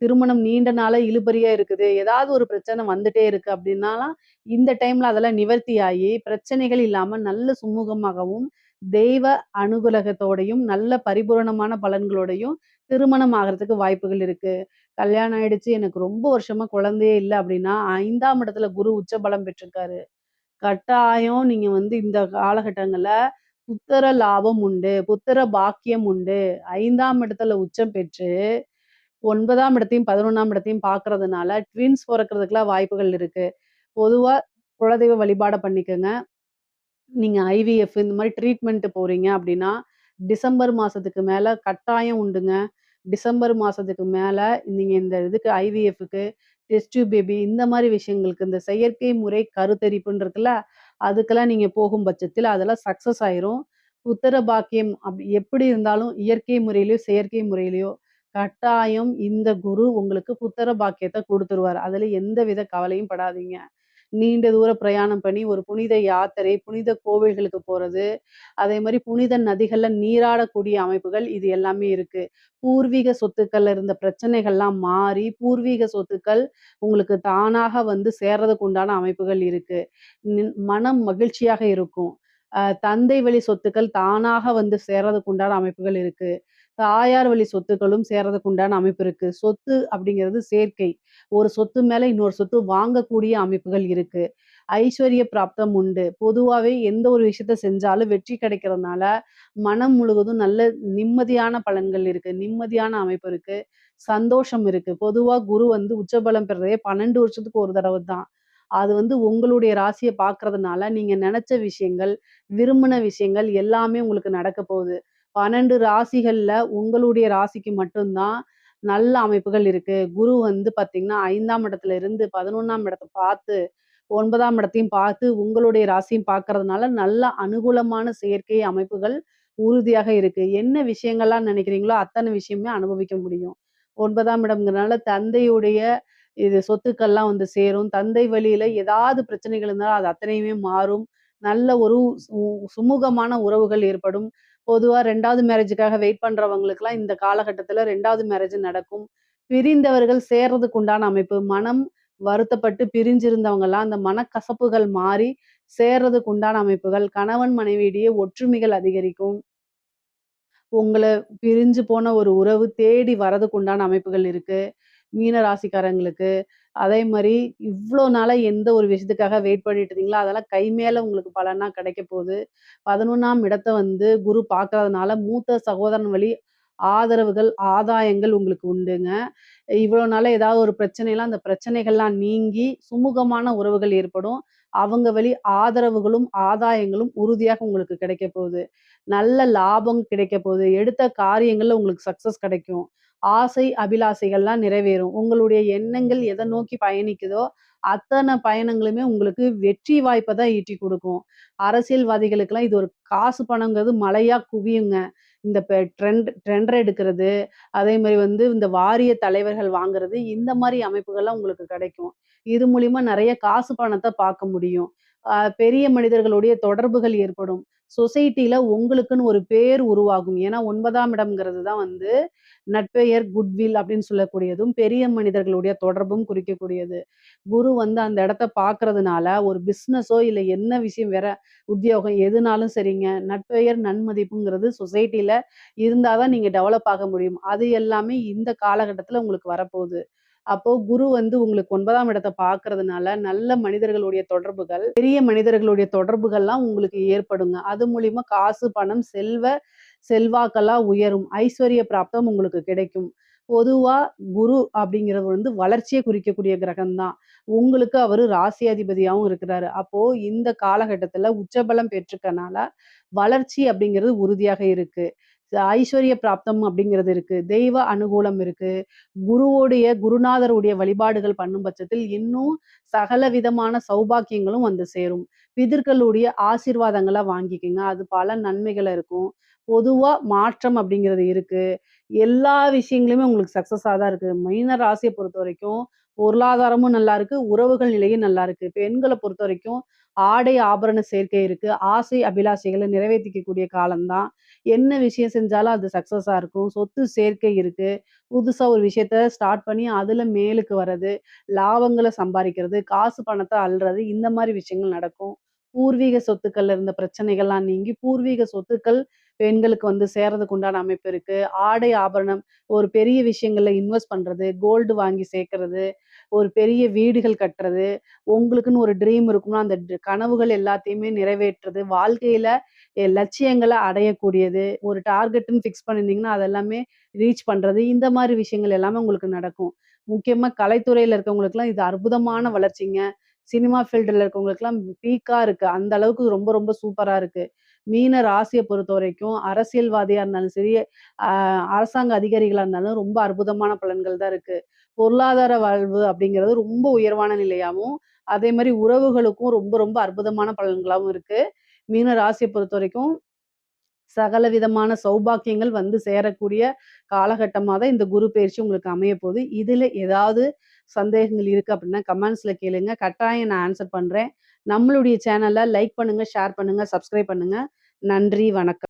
திருமணம் நீண்ட நாளா இழுபறியா இருக்குது. ஏதாவது ஒரு பிரச்சனை வந்துட்டே இருக்கு அப்படின்னாலாம், இந்த டைம்ல அதெல்லாம் நிவர்த்தி ஆயி, பிரச்சனைகள் இல்லாம நல்ல சுமூகமாகவும், தெய்வ அனுகிரகத்தோடையும், நல்ல பரிபூரணமான பலன்களோடையும் திருமணம் ஆகறதுக்கு வாய்ப்புகள் இருக்கு. கல்யாணம் ஆயிடுச்சு, எனக்கு ரொம்ப வருஷமா குழந்தையே இல்ல அப்படின்னா, 5ஆம் இடத்துல குரு உச்ச பலம் பெற்றிருக்காரு. கட்டாயம் நீங்க வந்து இந்த காலகட்டங்கள்ல புத்திர லாபம் உண்டு. புத்திர பாக்கியம் உண்டு. 5ஆம் இடத்துல உச்சம் பெற்று 9ஆம் இடத்தையும், 11ஆம் இடத்தையும் பார்க்கறதுனால ட்வின்ஸ் பொறக்கறதுக்குலாம் வாய்ப்புகள் இருக்கு. பொதுவா குலதெய்வ வழிபாட பண்ணிக்கங்க. நீங்க ஐவிஎஃப் இந்த மாரி ட்ரீட்மெண்ட் போறீங்க அப்படின்னா, டிசம்பர் மாசத்துக்கு மேல கட்டாயம் உண்டுங்க. டிசம்பர் மாசத்துக்கு மேல நீங்க இந்த இதுக்கு ஐவிஎஃப்‌க்கு, டெஸ்ட் டியூப் பேபி இந்த மாரி விஷயங்களுக்கு இந்த செயற்கை முறை கருத்தரிப்புன்னு இருக்குல்ல, அதுக்கெல்லாம் நீங்க போகும் பட்சத்தில அதெல்லாம் சக்சஸ் ஆயிரும். புத்திர பாக்கியம் எப்படி இருந்தாலும் இயற்கை முறையிலயோ, செயற்கை முறையிலயோ கட்டாயம் இந்த குரு உங்களுக்கு புத்திர பாக்கியத்த குடுத்துருவாரு. அதுல எந்தவித கவலையும் படாதீங்க. நீண்ட தூர பிரயாணம் பண்ணி ஒரு புனித யாத்திரை, புனித கோவில்களுக்கு போறது, அதே மாரி புனித நதிகள்ல நீராடக்கூடிய அமைப்புகள் இது எல்லாமே இருக்கு. பூர்வீக சொத்துக்கள்ல இருந்த பிரச்சனைகள்லாம் மாறி, பூர்வீக சொத்துக்கள் உங்களுக்கு தானாக வந்து சேர்றதுக்கு உண்டான அமைப்புகள் இருக்கு. மனம் மகிழ்ச்சியாக இருக்கும். தந்தை வழி சொத்துக்கள் தானாக வந்து சேர்றதுக்கு உண்டான அமைப்புகள் இருக்கு. தாயார் வழி சொத்துக்களும் சேர்றதுக்கு உண்டான அமைப்பு இருக்கு. சொத்து அப்படிங்கிறது சேர்க்கை. ஒரு சொத்து மேல இன்னொரு சொத்து வாங்கக்கூடிய அமைப்புகள் இருக்கு. ஐஸ்வர்ய பிராப்தம் உண்டு. பொதுவாவே எந்த ஒரு விஷயத்த செஞ்சாலும் வெற்றி கிடைக்கிறதுனால, மனம் முழுவதும் நல்ல நிம்மதியான பலன்கள் இருக்கு. நிம்மதியான அமைப்பு இருக்கு. சந்தோஷம் இருக்கு. பொதுவா குரு வந்து உச்சபலம் பெறதே 12 வருஷத்துக்கு ஒரு தடவ தான். அது வந்து உங்களுடைய ராசிய பார்க்கறதுனால, நீங்க நெனச்ச விஷயங்கள், விரும்பின விஷயங்கள் எல்லாமே உங்களுக்கு நடக்க போகுது. 12 ராசிகள்ல உங்களுடைய ராசிக்கு மட்டும் தான் நல்ல அமைப்புகள் இருக்கு. குரு வந்து பார்த்தீங்கன்னா, 5ஆம் இடத்துல இருந்து 11ஆம் இடத்த பார்த்து, 9ஆம் இடத்தையும் பார்த்து, உங்களுடைய ராசியும் பார்க்கறதுனால, நல்ல அனுகூலமான செயற்கை அமைப்புகள் உறுதியாக இருக்கு. என்ன விஷயங்கள்லாம் நினைக்கிறீங்களோ, அத்தன விஷயமே அனுபவிக்க முடியும். 9ஆம் இடம்ங்கிறனால தந்தையுடைய இது சொத்துக்கள்லாம் வந்து சேரும். தந்தை வழியில ஏதாவது பிரச்சனைகள் இருந்தாலும் அது அத்தனையுமே மாறும். நல்ல ஒரு சுமூகமான உறவுகள் ஏற்படும். பொதுவா 2வது மேரேஜுக்காக வெயிட் பண்றவங்களுக்குலாம் இந்த காலகட்டத்தில 2வது மேரேஜ் நடக்கும். பிரிந்தவர்கள் சேர்றதுக்கு உண்டான அமைப்பு. மனம் வருத்தப்பட்டு பிரிஞ்சிருந்தவங்கலாம் அந்த மனக்கசப்புகள் மாறி சேர்றதுக்கு உண்டான அமைப்புகள். கணவன் மனைவியிடையே ஒற்றுமைகள் அதிகரிக்கும். உங்கள பிரிஞ்சு போன ஒரு உறவு தேடி வரதுக்கு உண்டான அமைப்புகள் இருக்கு. மீன ராசிக்காரங்களுக்கு. அதே மாரி இவ்ளோ நாளா எந்த ஒரு விஷயத்துக்காக வெயிட் பண்ணிட்டு இருந்தீங்களோ, அதெல்லாம் கை மேல உங்களுக்கு பலனா கிடைக்க போது. 11ஆம் இடத்த வந்து குரு பார்க்கறதுனால மூத்த சகோதரன் வழி ஆதரவுகள், ஆதாயங்கள் உங்களுக்கு உண்டுங்க. இவ்வளோ நாளா ஏதாவது ஒரு பிரச்சனைலாம் அந்த பிரச்சனைகள்லாம் நீங்கி சுமூகமான உறவுகள் ஏற்படும். அவங்க வழி ஆதரவுகளும், ஆதாயங்களும் உறுதியாக உங்களுக்கு கிடைக்க போகுது. நல்ல லாபம் கிடைக்க போகுது. எடுத்த காரியங்கள்ல உங்களுக்கு சக்சஸ் கிடைக்கும். ஆசை, அபிலாசைகள்லாம் நிறைவேறும். உங்களுடைய எண்ணங்கள் எத நோக்கி பயணிக்குதோ, அத்தன பயணங்களுமே உங்களுக்கு வெற்றி வாய்ப்ப தான் ஈட்டிக் குடுக்கும். அரசியல்வாதிகளுக்கெல்லாம் இது ஒரு காசு பணம்ங்கிறது மழையா குவியுங்க. இந்த டெண்டர் எடுக்கிறது, அதே மாரி வந்து இந்த வாரிய தலைவர்கள் வாங்குறது, இந்த மாரி அமைப்புகள்லாம் உங்களுக்கு கிடைக்கும். இது மூலியமா நெறைய காசு பணத்த பார்க்க முடியும். பெரிய மனிதர்களுடைய தொடர்புகள் ஏற்படும். சொசைட்டில உங்களுக்குன்னு ஒரு பேர் உருவாகும். ஏன்னா 9ஆம் இடம்ங்கிறது தான் வந்து நட்பெயர், குட்வில் அப்படின்னு சொல்லக்கூடியதும், பெரிய மனிதர்களுடைய தொடர்பும் குறிக்கக்கூடியது. குரு வந்து அந்த இடத்த பார்க்கறதுனால, ஒரு பிசினஸோ இல்ல என்ன விஷயம் வேற உத்தியோகம் எதுனாலும் சரிங்க, நட்பெயர், நன்மதிப்புங்கிறது சொசைட்டில இருந்தா தான் நீங்க டெவலப் ஆக முடியும். அது எல்லாமே இந்த காலகட்டத்தில உங்களுக்கு வரப்போகுது. அப்போ குரு வந்து உங்களுக்கு 9ஆம் இடத்த பார்க்கறதுனால, நல்ல மனிதர்களுடைய தொடர்புகள், பெரிய மனிதர்களுடைய தொடர்புகள்லாம் உங்களுக்கு ஏற்படுங்க. அது மூலியமா காசு, பணம், செல்வாக்கெல்லாம் உயரும். ஐஸ்வர்ய பிராப்தம் உங்களுக்கு கிடைக்கும். பொதுவா குரு அப்படிங்கிறது வந்து வளர்ச்சிய குறிக்கக்கூடிய கிரகம் தான். உங்களுக்கு அவரு ராசியாதிபதியாவும் இருக்கிறாரு. அப்போ இந்த காலகட்டத்தில உச்சபலம் பெற்றுக்கனால, வளர்ச்சி அப்படிங்கிறது உறுதியாக இருக்கு. ஐஸ்வர்ய பிராப்தம் அப்படிங்கிறது இருக்கு. தெய்வ அனுகூலம் இருக்கு. குருநாதருடைய வழிபாடுகள் பண்ணும் பட்சத்தில் இன்னும் சகல விதமான சௌபாக்கியங்களும் வந்து சேரும். பிதர்களுடைய ஆசீர்வாதங்கள வாங்கிக்கங்க. அது பல நன்மைகள இருக்கும். பொதுவா மாற்றம் அப்படிங்கிறது இருக்கு. எல்லா விஷயங்களுமே உங்களுக்கு சக்சஸா தான் இருக்கு. மீன ராசிய பொறுத்தவரைக்கும் பொருளாதாரமும் நல்லா இருக்கு. உறவுகள் நிலையும் நல்லா இருக்கு. பெண்கள பொறுத்தவரைக்கும் ஆடை, ஆபரண சேர்க்கை இருக்கு. ஆசை, அபிலாஷைகள நிறைவேத்திக்கக்கூடிய காலம் தான். என்ன விஷயம் செஞ்சாலும் அது சக்சஸா இருக்கும். சொத்து சேர்க்கை இருக்கு. புதுசா ஒரு விஷயத்த ஸ்டார்ட் பண்ணி அதுல மேலுக்கு வர்றது, லாபங்கள சம்பாரிக்கிறது, காசு பணத்த அள்றது, இந்த மாரி விஷயங்கள் நடக்கும். பூர்வீக சொத்துக்கள்ல இருந்த பிரச்சனைகள்லாம் நீங்கி, பூர்வீக சொத்துக்கள் பெண்களுக்கு வந்து சேர்றதுக்கு உண்டான அமைப்பு இருக்கு. ஆடை, ஆபரணம் ஒரு பெரிய விஷயங்கள்ல இன்வெஸ்ட் பண்றது, கோல்டு வாங்கி சேர்க்கறது, ஒரு பெரிய வீடுகள் கட்டுறது, உங்களுக்குன்னு ஒரு ட்ரீம் இருக்கும்னா, அந்த கனவுகள் எல்லாத்தையுமே நிறைவேற்றுறது, வாழ்க்கையில லட்சியங்கள அடையக்கூடியது, ஒரு டார்கெட்ன்னு ஃபிக்ஸ் பண்ணியிருந்தீங்கன்னா, அது எல்லாமே ரீச் பண்றது, இந்த மாரி விஷயங்கள் எல்லாமே உங்களுக்கு நடக்கும். முக்கியமா கலைத்துறையில இருக்கவங்களுக்கெல்லாம் இது அற்புதமான வளர்ச்சிங்க. சினிமா ஃபீல்டுல இருக்கவங்களுக்கெல்லாம் பீக்கா இருக்கு. அந்த அளவுக்கு ரொம்ப ரொம்ப சூப்பரா இருக்கு. மீன ராசிய பொறுத்தவரைக்கும் அரசியல்வாதியா இருந்தாலும் சரி, அ அரசாங்க அதிகாரிகளா இருந்தாலும் ரொம்ப அற்புதமான பலன்கள் தான் இருக்கு. பொருளாதார வாழ்வு அப்படிங்கிறது ரொம்ப உயர்வான நிலையாவும், அதே மாரி உறவுகளுக்கும் ரொம்ப ரொம்ப அற்புதமான பலன்களாவும் இருக்கு. மீன ராசிய பொறுத்தவரைக்கும் சகல விதமான சௌபாக்கியங்கள் வந்து சேரக்கூடிய காலகட்டமா தான் இந்த குரு பெயர்ச்சி உங்களுக்கு அமையப்போகுது. இதுல ஏதாவது சந்தேகங்கள் இருக்கு அப்படின்னா கமெண்ட்ஸ்ல கேளுங்க. கட்டாயம் நான் ஆன்சர் பண்றேன். நம்மளுடைய சேனல லைக் பண்ணுங்க, ஷேர் பண்ணுங்க, சப்ஸ்கிரைப் பண்ணுங்க. நன்றி, வணக்கம்.